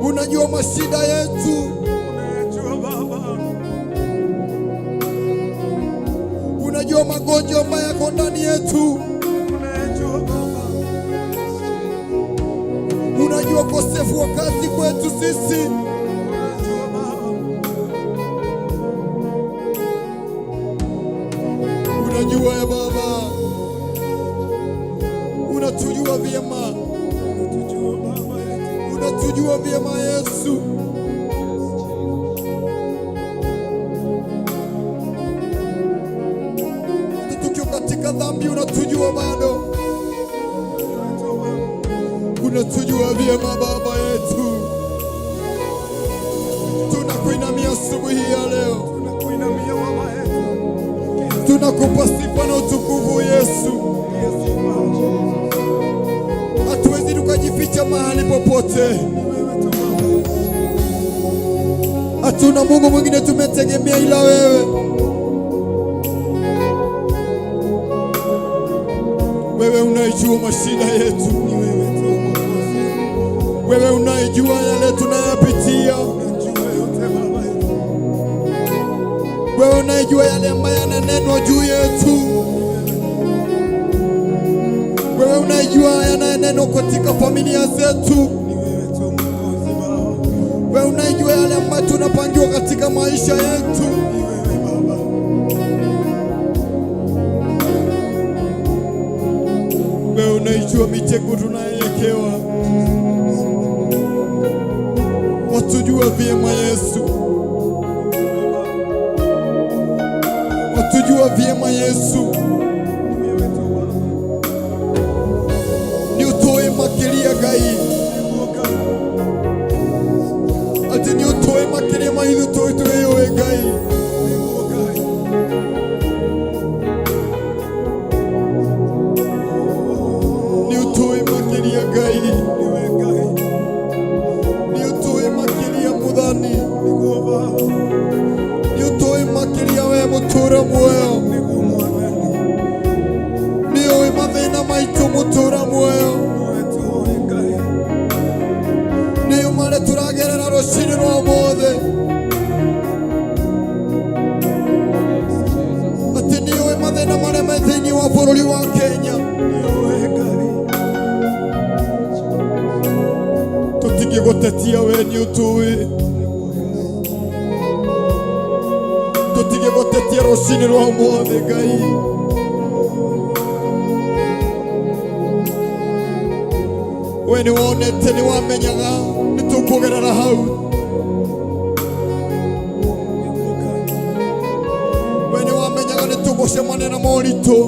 [SPEAKER 4] Unajua mashida yetu. Unajua magonjwa ambayo yako ndani yetu. Unajua ukosefu wa kazi kwetu sisi. Unajua ya Baba. Unatujua vyema. Unatujua vyema Yesu. Tukiwa katika dhambi unatujua bado. Unatujua vyema Baba yetu. Tunakuinamia asubuhi ya leo. Tunakuinamia Baba yetu. Tunakupa sifa na utukufu Yesu. Hatuwezi tukajificha mahali popote. Hatuna Mungu mwingine tumetegemea ila wewe. Wewe unaijua mashida yetu. Wewe unaijua yale tunayapitia. Wewe unaijua yale ambayo yananenwa juu yetu. Wewe unaijua yananenwa katika familia zetu. Wewe unaijua yale ambayo tunapangiwa katika maisha yetu. Wewe unaijua mitego tunayewekewa. Watujua vyema Yesu. Watujua vyema Yesu. Ni utoe makilia gai. Ati ni utoe makilia mahidu utoe tuwewe gai. Ni utoe makilia gai. Ni utoe makilia mudhani. Ni utoe makilia we mutura muweo. Ni uwe mathina maitu mutura muweo. Ni umare turagerera rushini rwa mothe. Ati ni uwe mathina mareme thiini wa bururi wa Kenya. Tutigigutetia we ni utuwi. Tutigigutetia tũgũcoketie rũcinĩ rwa ũmũthĩ Ngai. We nĩ wonete, nĩ wamenyaga nĩ tũkũgerera hau. We nĩ wamenyaga nĩ tũgũcemania na moritũ.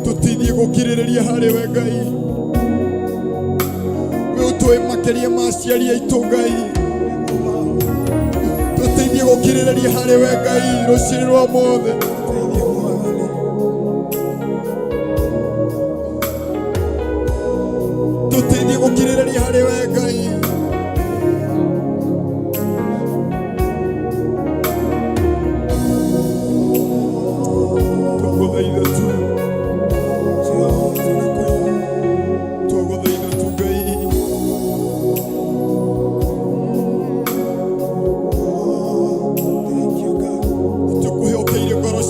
[SPEAKER 4] Tũteithie gũkirĩrĩria harĩ we Ngai. We ũtũĩ makĩria ma aciari aitũ Ngai. Tũteithie gũkirĩrĩria harĩ we Ngai rũcinĩ rwa ũmũthĩ. Tũteithie gũkirĩrĩria harĩ we Ngai. Twagũthaitha tu. Twagũthaitha tu Ngai. Tũkwĩhokeire ngoro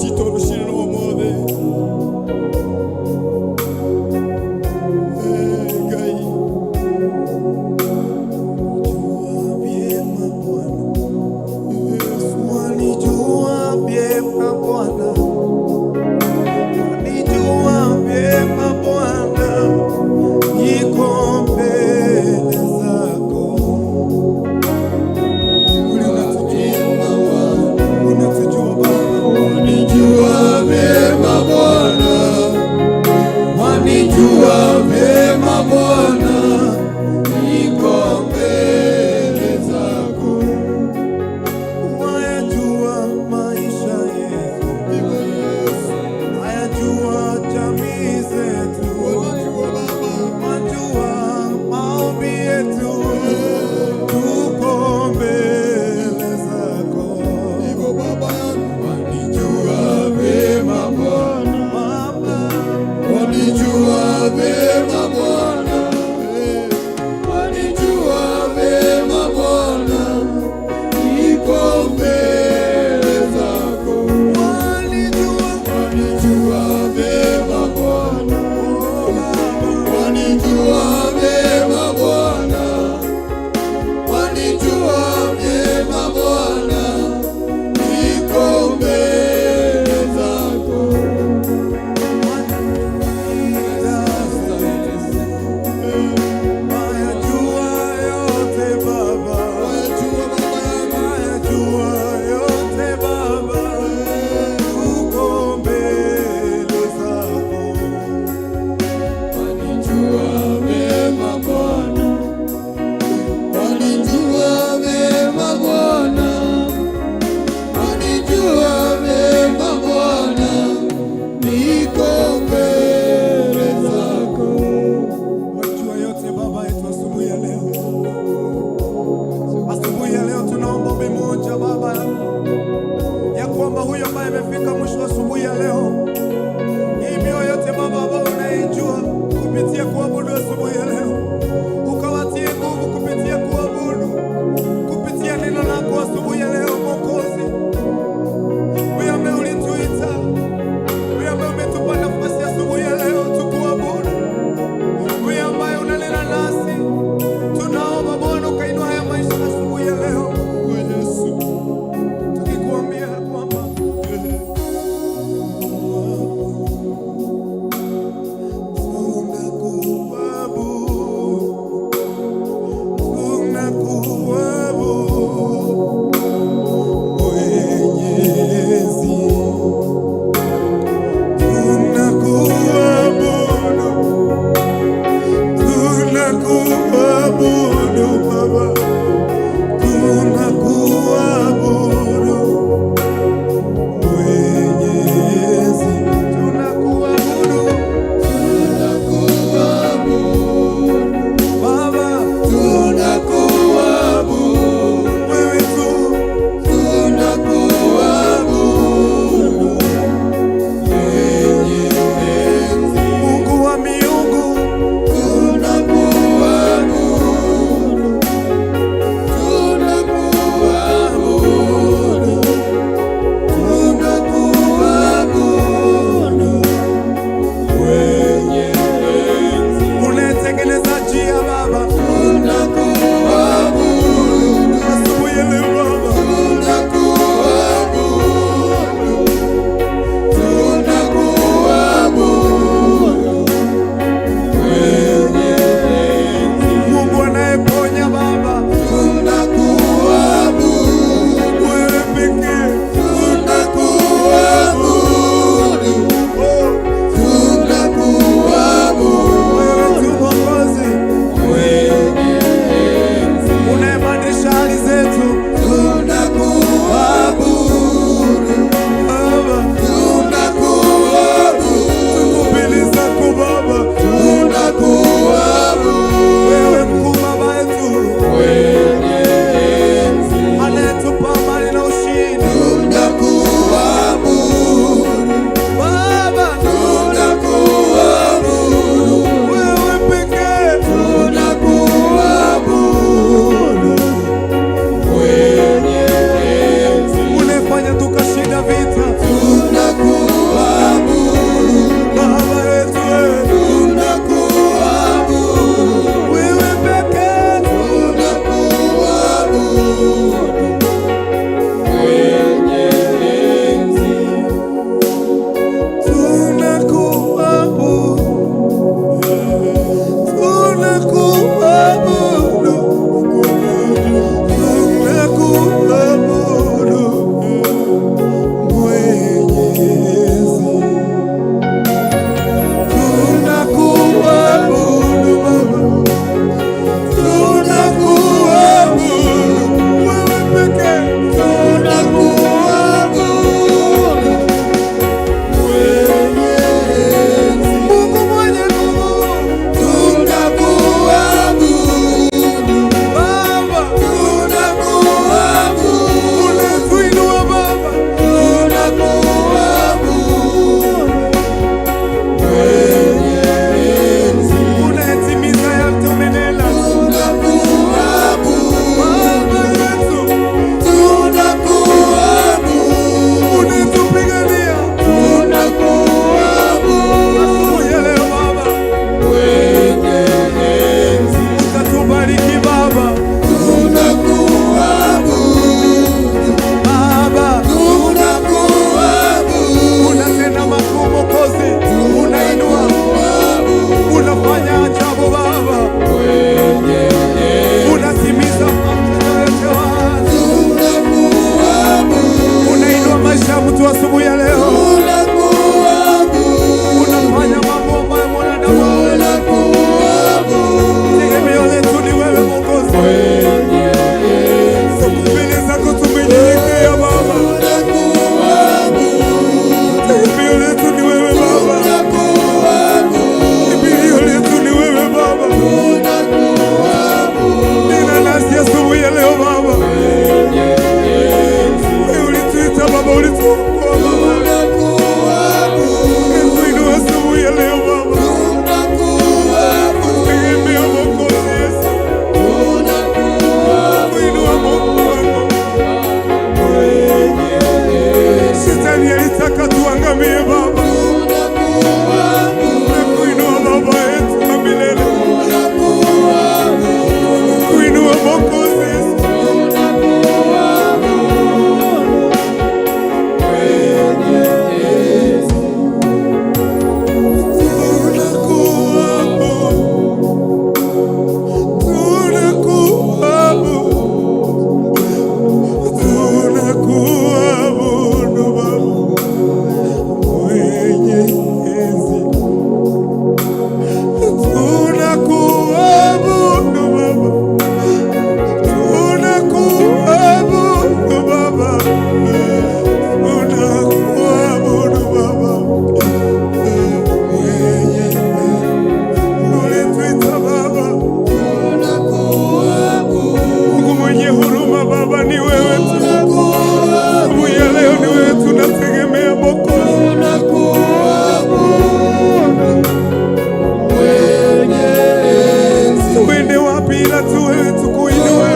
[SPEAKER 4] ila tu wewe tukuinue.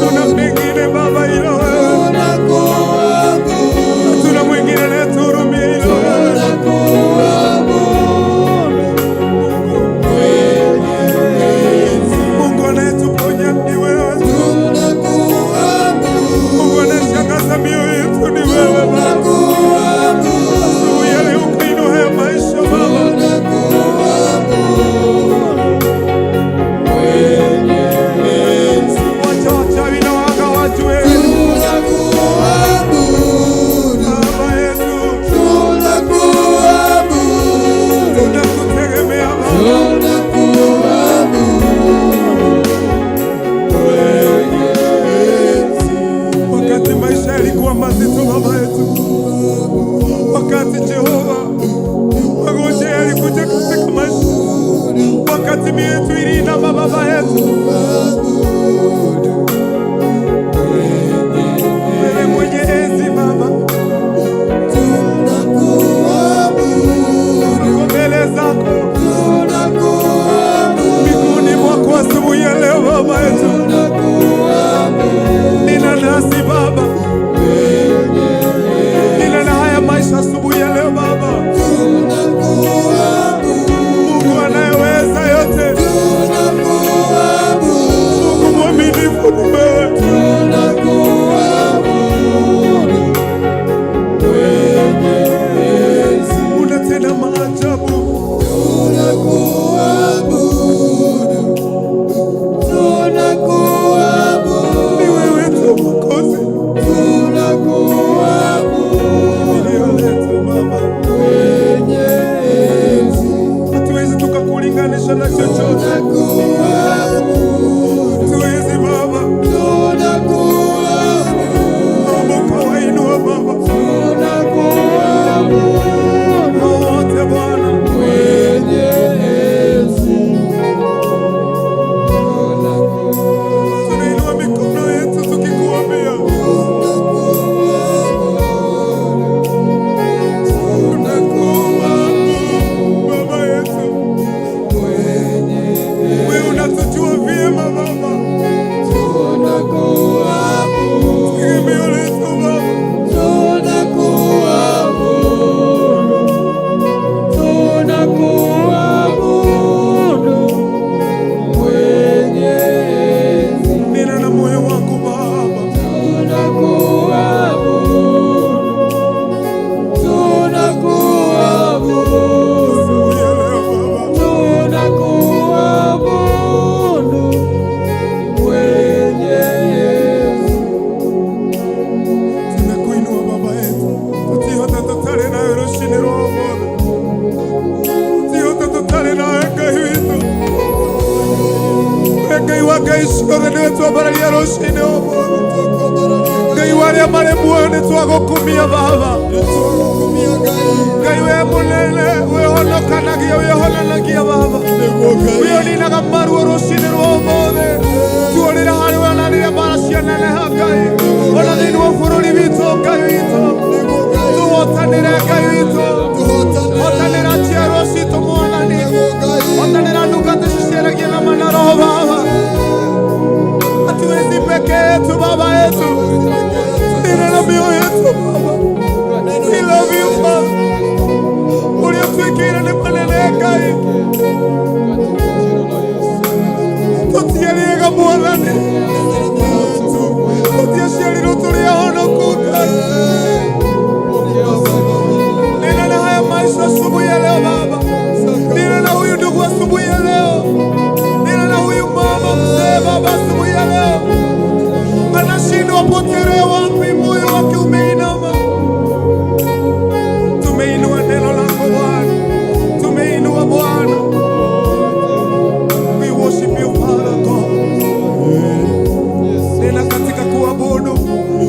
[SPEAKER 4] Hatuna mwingine Baba ila wewe, hatuna mwingine anayetuhurumia ila wewe. Mungu anayetuponya ni wewe, Mungu anayeshangaza mioyo yetu ni wewe Baba.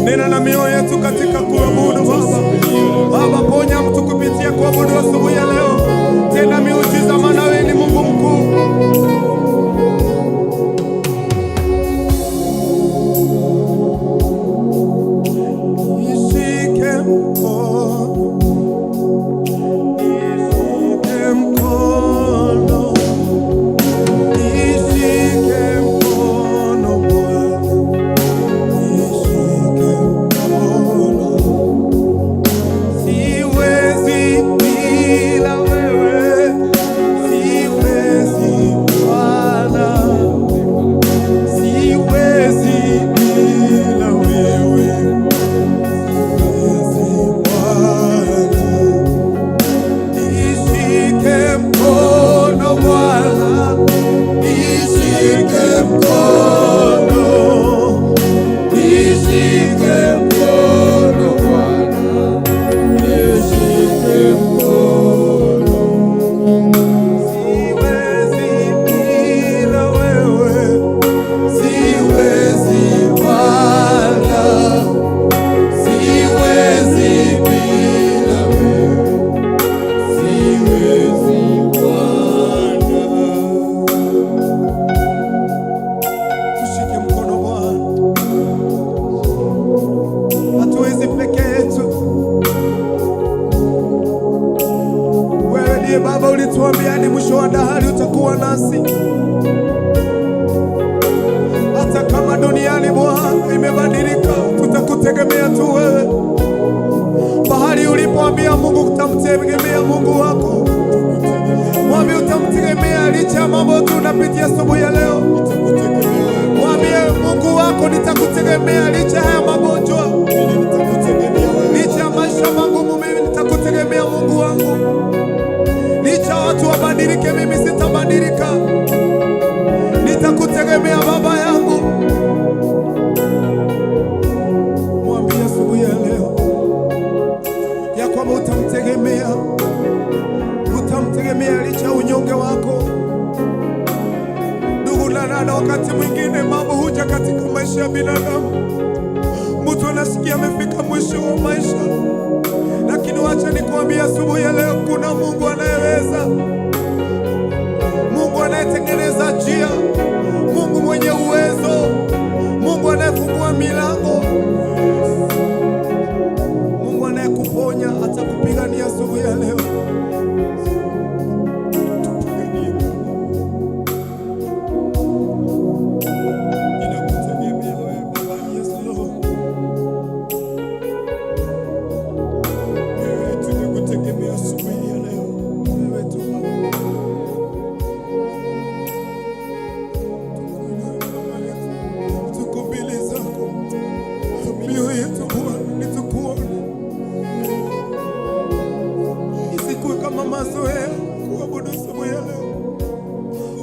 [SPEAKER 4] Nena na mioyo yetu katika kuabudu. imebadilika, tutakutegemea tu wewe. Bahali ulipoambia Mungu utamtegemea Mungu wako, mwambie utamtegemea licha ya mambo tunapitia asubuhi ya leo. Mwambie Mungu wako nitakutegemea licha ya magonjwa, licha ya maisha magumu, mimi nitakutegemea Mungu wangu. Licha watu wabadilike, mimi sitabadilika, nitakutegemea Baba yangu. Mwambie asubuhi ya leo ya kwamba utamtegemea licha unyonge wako. Ndugu na dada, wakati mwingine mambo huja katika maisha ya binadamu, mtu anasikia amefika mwisho wa maisha, lakini wacha nikwambie asubuhi ya leo kuna Mungu anayeweza, Mungu anayetengeneza njia, Mungu mwenye uwezo, Mungu anayefungua milango, Mungu anayekuponya, atakupigania asubuhi ya leo. Mazoea kuabudu asubuhi ya leo.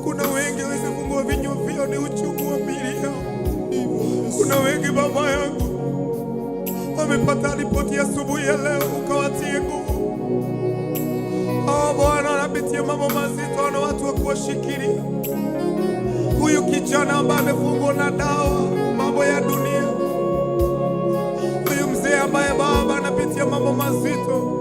[SPEAKER 4] Kuna wengi wamefungua vinywa vyao, ni uchungu wa miili yao. Kuna wengi Baba yangu wamepata ripoti ya asubuhi ya leo, ukawatie nguvu. Bwana anapitia mambo mazito na watu wa kuwashikilia. Huyu kijana ambaye amefungwa na dawa, mambo ya dunia. Huyu mzee ambaye Baba anapitia mambo mazito.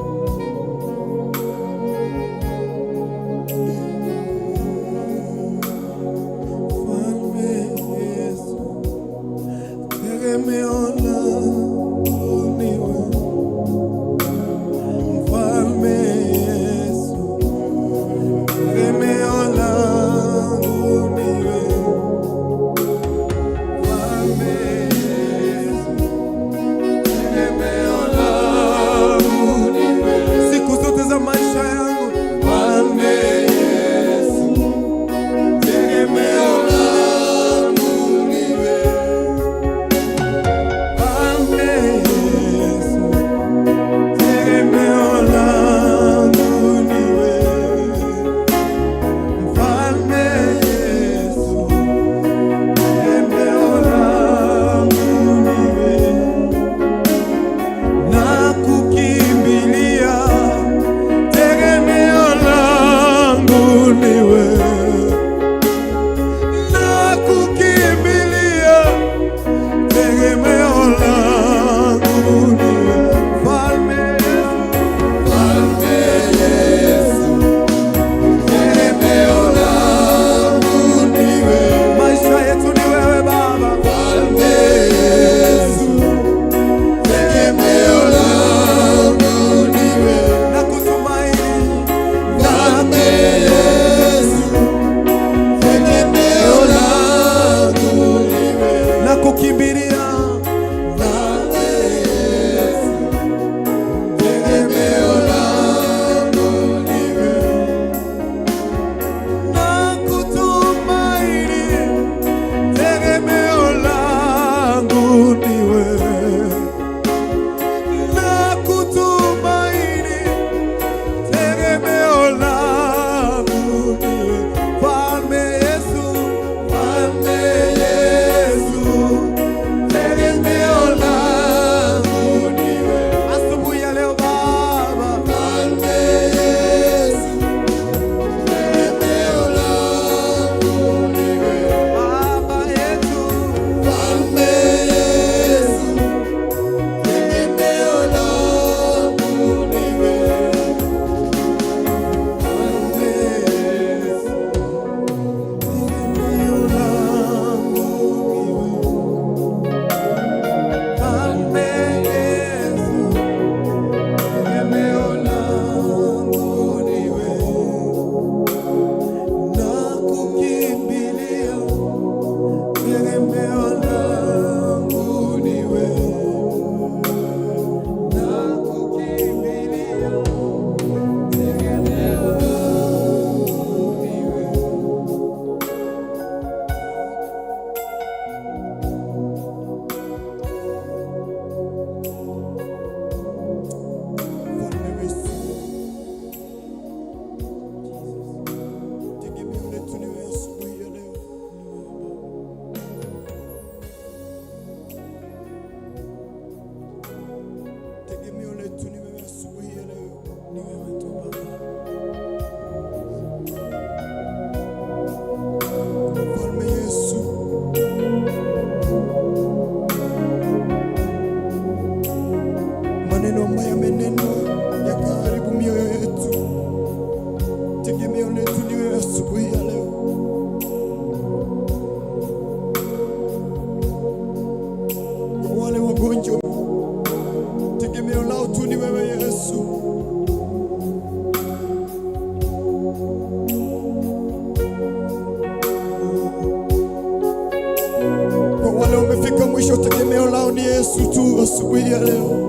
[SPEAKER 4] Mungu asubuhi ya leo.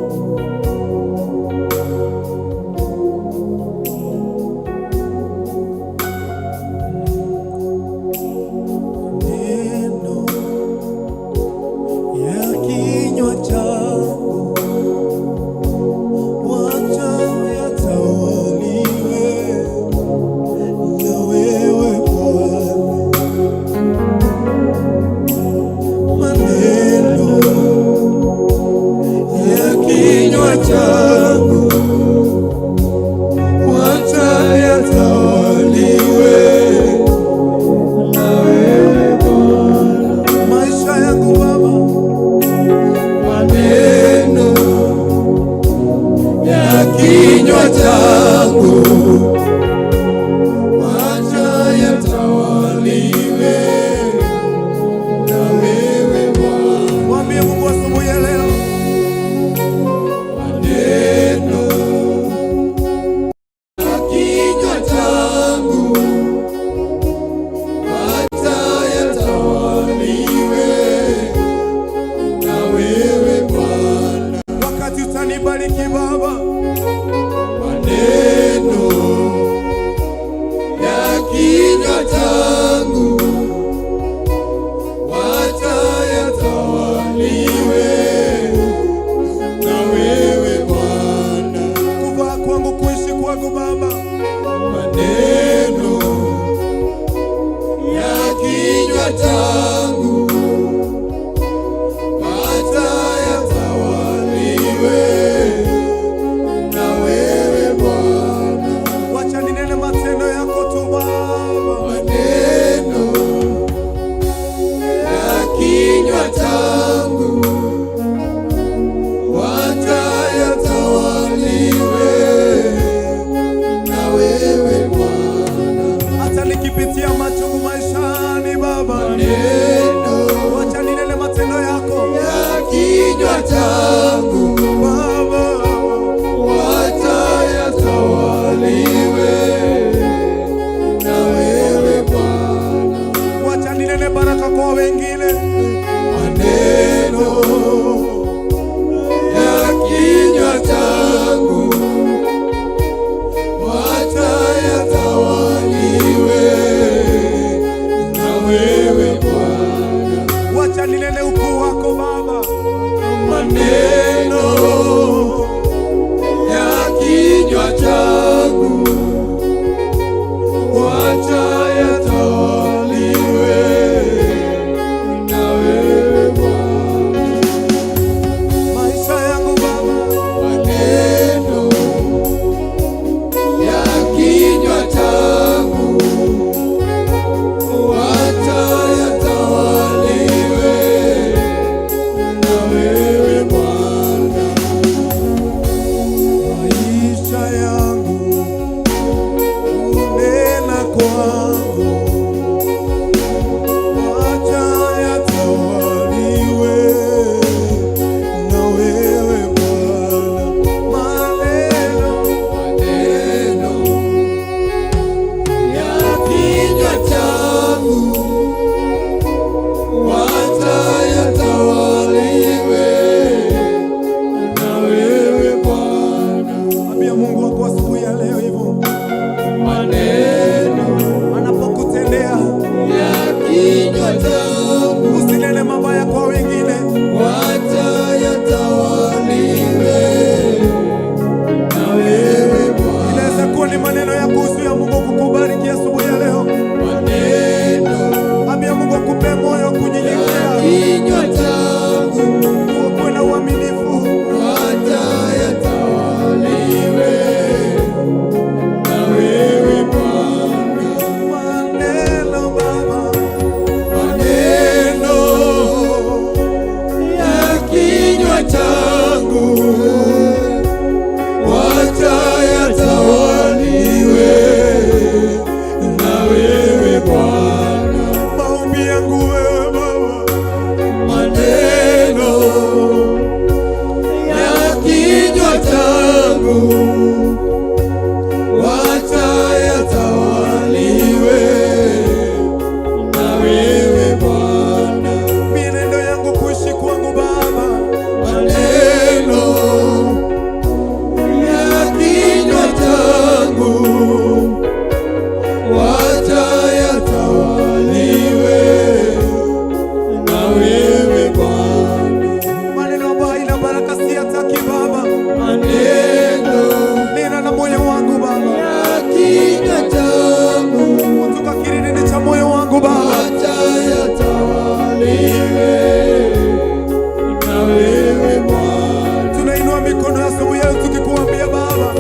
[SPEAKER 5] na wewe Bwana.
[SPEAKER 4] Tunainua mikono asubuhi ya leo tukikuambia Baba,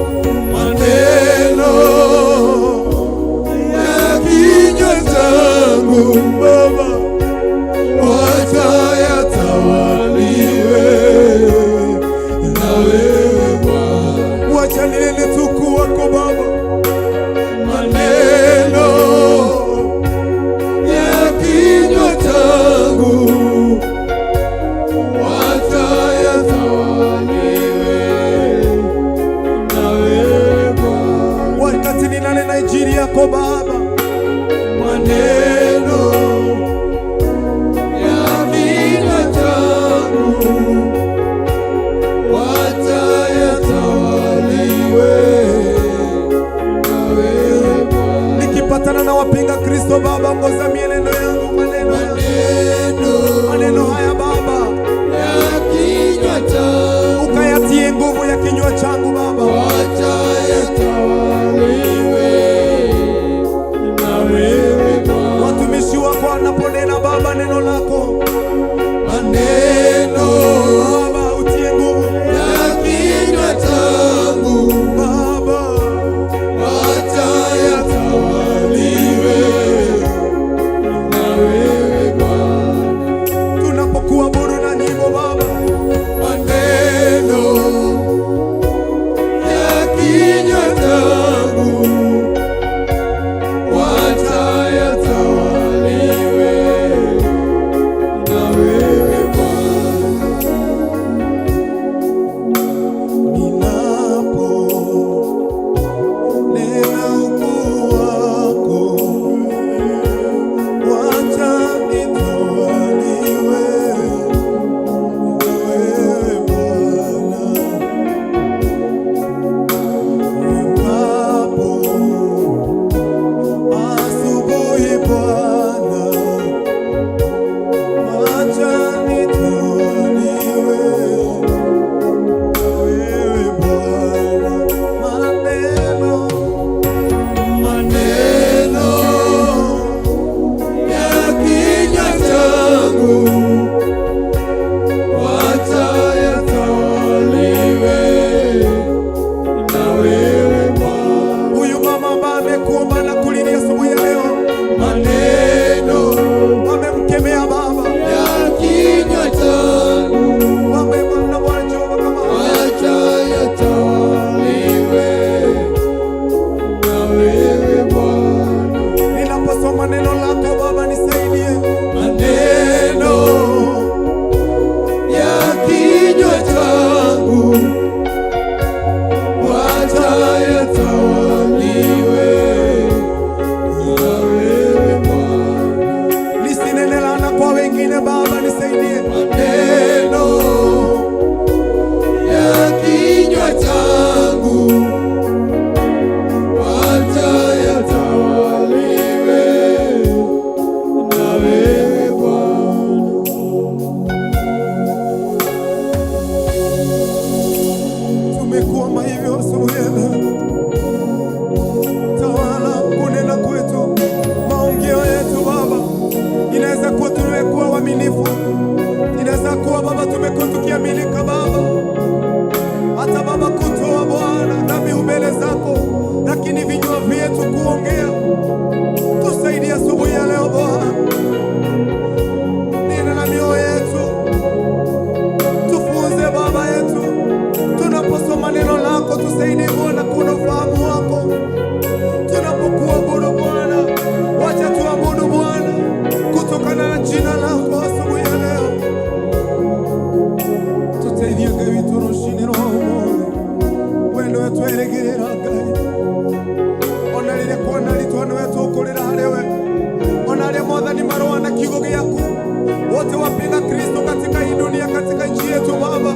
[SPEAKER 5] Maneno ya kinywa changu Baba, wacha yatawaliwe na wewe Bwana.
[SPEAKER 4] wacha nilele tuku wako Baba.
[SPEAKER 5] Maneno ya kinywa changu wacha yatawaliwe na wewe Bwana.
[SPEAKER 4] Wakati ninanena injili yako Baba,
[SPEAKER 5] Maneno ya kinywa changu wacha yatawaliwe na wewe Bwana.
[SPEAKER 4] nikipatana na wapinga Kristo Baba, ongoza mienendo yangu, maneno haya Baba,
[SPEAKER 5] Ya kinywa changu
[SPEAKER 4] ukayatie nguvu ya kinywa changu Baba.
[SPEAKER 5] wacha yatawaliwe na wewe Bwana.
[SPEAKER 4] Watumishi wako wanaponena Baba neno lako
[SPEAKER 5] Maneno
[SPEAKER 4] Baba, utie nguvu
[SPEAKER 5] ya kinywa changu
[SPEAKER 4] Baba.
[SPEAKER 5] wacha yatawaliwe na wewe Bwana.
[SPEAKER 4] Tunapokuabudu na nyimbo Baba,
[SPEAKER 5] Maneno ya kinywa changu wacha yatawaliwe na wewe Bwana.
[SPEAKER 4] ninapo nena ukuu wako, wacha nitawaliwe na wewe Bwana. Ninapo asubuhi Bwana, wacha nitawaliwe wewe Bwana.
[SPEAKER 5] Maneno ya kinywa changu wacha yatawaliwe na wewe Bwana.
[SPEAKER 4] Huyu mama ambaye amekuomba na kulilia asubuhi ya leo,
[SPEAKER 5] Maneno
[SPEAKER 4] wamemkemea Baba,
[SPEAKER 5] ya kinywa changu
[SPEAKER 4] wamemwona Bwana Jehova kama
[SPEAKER 5] wacha yatawaliwe na wewe Bwana.
[SPEAKER 4] ninaposoma neno lako Baba, nisaidie
[SPEAKER 5] Maneno ya kinywa changu wacha yatawaliwe na wewe Bwana.
[SPEAKER 4] nisinene laana kwa wengine Baba, nisaidie
[SPEAKER 5] Maneno ya kinywa changu wacha yatawaliwe na wewe Bwana.
[SPEAKER 4] tumekuomba hivyo asubuhi ya leo. Tawala kunena kwetu, maongeo yetu Baba, inaweza kuwa tumekuwa waaminifu, inaweza kuwa Baba tumekuwa tukiaminika Baba, hata Baba kutoa Bwana dhabihu mbele zako, lakini vinywa vyetu kuongea. Tusaidie asubuhi ya leo Bwana, nena na mioyo yetu, tufunze Baba yetu, tunaposoma neno lako tusaidie Bwana, kuna ufahamu wako. Tunapokuabudu Bwana, wacha tuabudu Bwana kutokana na jina lako asubuhi ya leo. Tuteithie Ngai witũ rũciinĩ rwa ũmũthĩ, wendo wetu erĩgĩrĩra Ngai, ona rĩrĩa kuona ritwa nĩwe tũkũrĩra harĩ we, ona arĩa Mwathani marũa na kiugo gĩaku, wote wapinga Kristo katika hii dunia, katika nchi yetu Baba,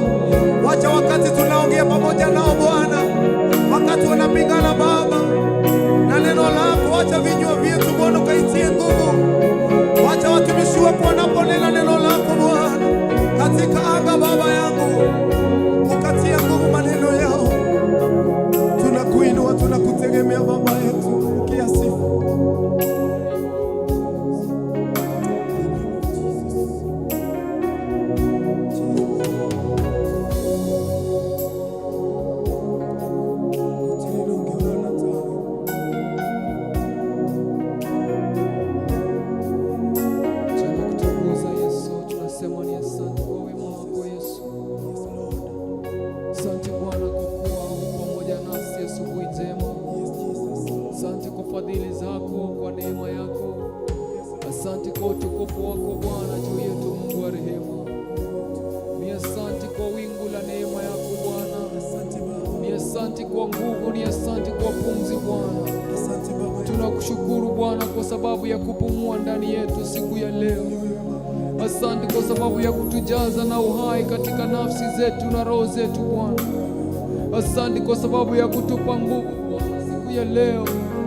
[SPEAKER 4] wacha wakati tunaongea pamoja nao Bwana, wakati wanapingana Baba na neno lako, wacha vinywa vyetu Bwana ukaitie nguvu, wacha watumishi wako wanaponena neno lako Bwana katika anga Baba yangu, ukatia nguvu maneno yao. Tunakuinua, tunakutegemea Baba yetu, kiasi
[SPEAKER 6] asante kwa utukufu wako Bwana juu yetu, Mungu wa rehema. Ni asante kwa wingu la neema yako Bwana. Ni asante kwa nguvu, ni asante kwa pumzi Bwana. Tunakushukuru Bwana kwa sababu ya kupumua ndani yetu siku ya leo. Asante kwa sababu ya kutujaza na uhai katika nafsi zetu na roho zetu Bwana. Asante kwa sababu ya kutupa nguvu Bwana siku ya leo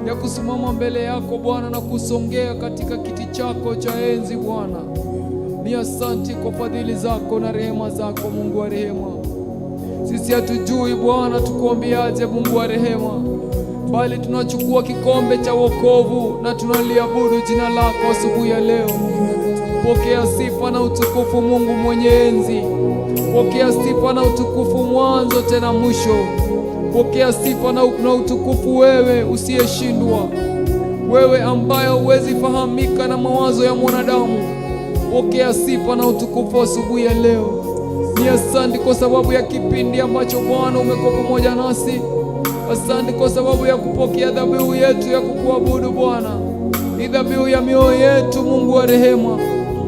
[SPEAKER 6] ya kusimama mbele yako Bwana na kusongea katika kiti chako cha enzi Bwana. Ni asante kwa fadhili zako na rehema zako Mungu wa rehema. Sisi hatujui Bwana tukuambiaje Mungu wa rehema, bali tunachukua kikombe cha wokovu na tunaliabudu jina lako asubuhi ya leo. Pokea sifa na utukufu Mungu mwenye enzi. Pokea sifa na utukufu mwanzo tena mwisho. Pokea sifa na utukufu wewe usiyeshindwa, wewe ambaye huwezi fahamika na mawazo ya mwanadamu. Pokea sifa na utukufu asubuhi ya leo. Ni asante kwa sababu ya kipindi ambacho Bwana umekuwa pamoja nasi. Asante kwa sababu ya kupokea dhabihu yetu ya kukuabudu Bwana. Ni dhabihu ya mioyo yetu Mungu wa rehema.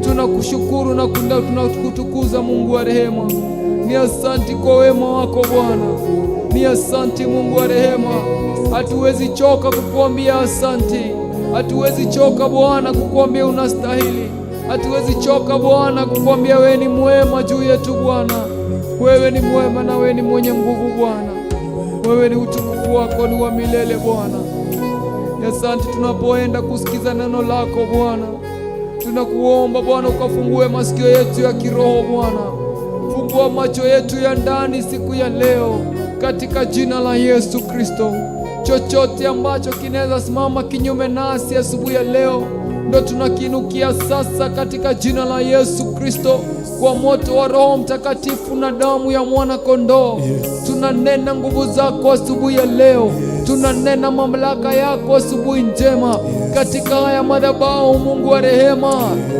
[SPEAKER 6] Tunakushukuru na tunakutukuza Mungu wa rehema. Ni asante kwa wema wako Bwana. Ni asante Mungu wa rehema. Hatuwezi choka kukuambia asante. Hatuwezi choka Bwana kukuambia unastahili. Hatuwezi choka Bwana kukuambia wewe ni mwema juu yetu Bwana. Wewe ni mwema na wewe ni mwenye nguvu Bwana. Wewe ni utukufu wako ni wa milele Bwana. Asante tunapoenda kusikiza neno lako Bwana. Tunakuomba Bwana ukafungue masikio yetu ya kiroho Bwana. Fungua macho yetu ya ndani siku ya leo katika jina la Yesu Kristo. Chochote ambacho kinaweza simama kinyume nasi asubuhi ya leo ndo tunakinukia sasa katika jina la Yesu Kristo, kwa moto wa Roho Mtakatifu na damu ya mwana kondoo. Tunanena nguvu zako asubuhi ya leo. Tunanena mamlaka yako asubuhi njema katika haya madhabahu Mungu wa rehema.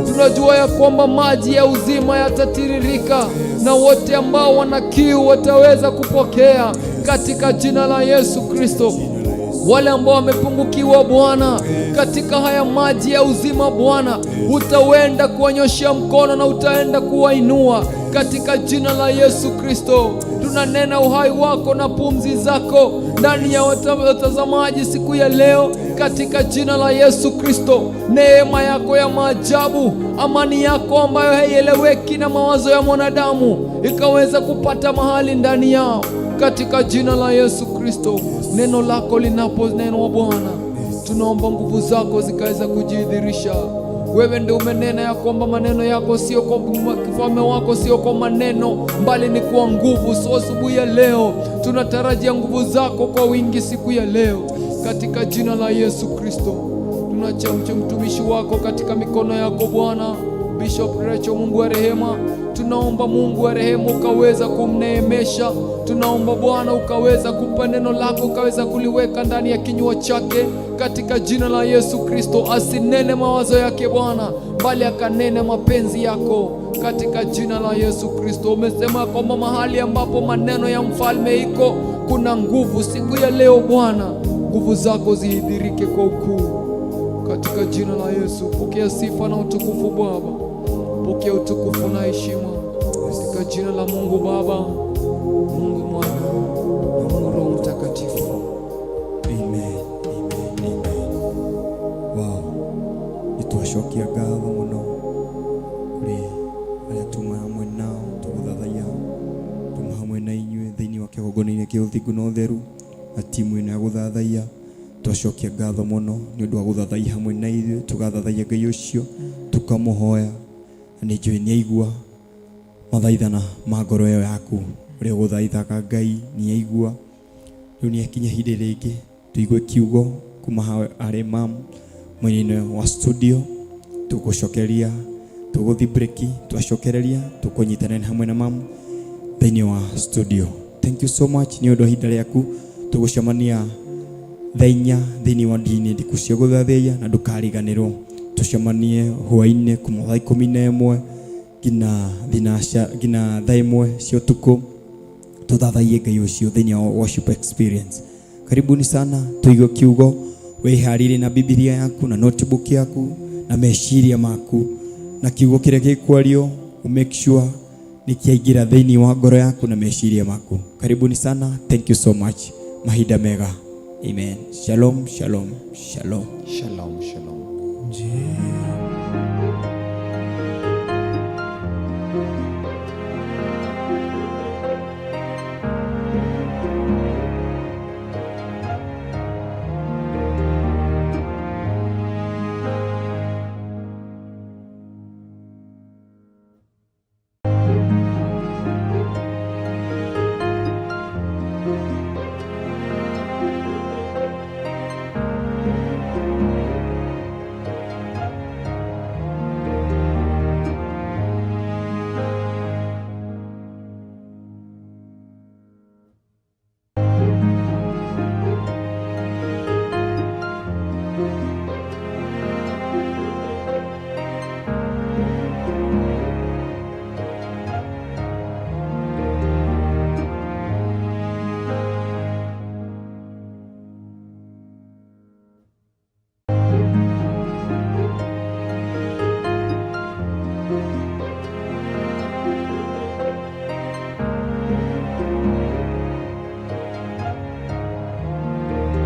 [SPEAKER 6] Tunajua ya kwamba maji ya uzima yatatiririka na wote ambao wana kiu wataweza kupokea katika jina la Yesu Kristo. Wale ambao wamepungukiwa Bwana katika haya maji ya uzima Bwana, utaenda kuwanyoshia mkono na utaenda kuwainua katika jina la Yesu Kristo. Tunanena uhai wako na pumzi zako ndani ya watazamaji siku ya leo katika jina la Yesu Kristo. Neema yako ya maajabu, amani yako ambayo haieleweki na mawazo ya mwanadamu ikaweza kupata mahali ndani yao katika jina la Yesu Kristo. Neno lako linaponenwa Bwana, tunaomba nguvu zako zikaweza kujidhihirisha. Wewe ndio umenena ya kwamba maneno yako sio kwa kifalme wako sio kwa maneno, bali ni kwa nguvu. So asubuhi ya leo tunatarajia nguvu zako kwa wingi siku ya leo katika jina la Yesu Kristo. Tunachamcha mtumishi wako katika mikono yako Bwana, Bishop Rachel Mungu wa rehema. Tunaomba Mungu wa rehema ukaweza kumneemesha. Tunaomba Bwana ukaweza kumpa neno lako, ukaweza kuliweka ndani ya kinywa chake katika jina la Yesu Kristo. Asinene mawazo yake Bwana, bali akanene mapenzi yako katika jina la Yesu Kristo. Umesema kwamba mahali ambapo maneno ya mfalme iko kuna nguvu. Siku ya leo Bwana, nguvu zako zihidhirike kwa ukuu katika jina la Yesu. Pokea sifa na utukufu Baba. Pokea utukufu na heshima katika jina la Mungu Baba, Mungu Mwana na Mungu Roho Mtakatifu.
[SPEAKER 4] Amen. Amen. Amen. Wow. Nitwashokia ngatho muno kuri aria tuma hamwe nao tuguthathaiya tuma hamwe na inyuĩ thĩinĩ wa kĩgongona-inĩ kĩa ũthingu na ũtheru na timu ĩno ya gũthathaiya. Twashokia ngatho muno nĩ ũndũ wa gũthathaiya hamwe na ithuĩ, tugathathaiya Ngai ũcio tukamũhoya. Nĩ njũĩ nĩ aigua mathaithana ma ngoro ĩyo yaku ũrĩa ũgũthaithaga Ngai, nĩ aigua. Rĩu nĩ akinya hĩndĩ rĩngĩ tũigue kiugo kuma harĩ mamu mwene wa studio. Tũgũcokeria, tũgũthi break, twacokereria tũkũnyitanĩra hamwe na mamu thĩinĩ wa studio. Thank you so much nĩ ũndũ ihinda rĩaku. Tũgũcemania thaa 4 thĩinĩ wa ndini ndiku cia gũthathaiya na ndũkariganĩrwo. Tucemanie hwainĩ kuma thaa 11 nginya thaa 1 cia ũtukũ tuthathaiye Ngai ũcio thĩinĩ wa worship experience. Karibuni sana, tuigue kiugo, wĩharĩrie na Biblia yaku na notebook yaku na meciria maku, na kiugo kĩrĩa gĩkwario make sure nikiaingira thĩinĩ wa ngoro yaku na meciria maku. Karibuni sana. Thank you so much. Mahinda mega. Amen. Shalom, shalom, shalom.
[SPEAKER 6] Shalom, shalom.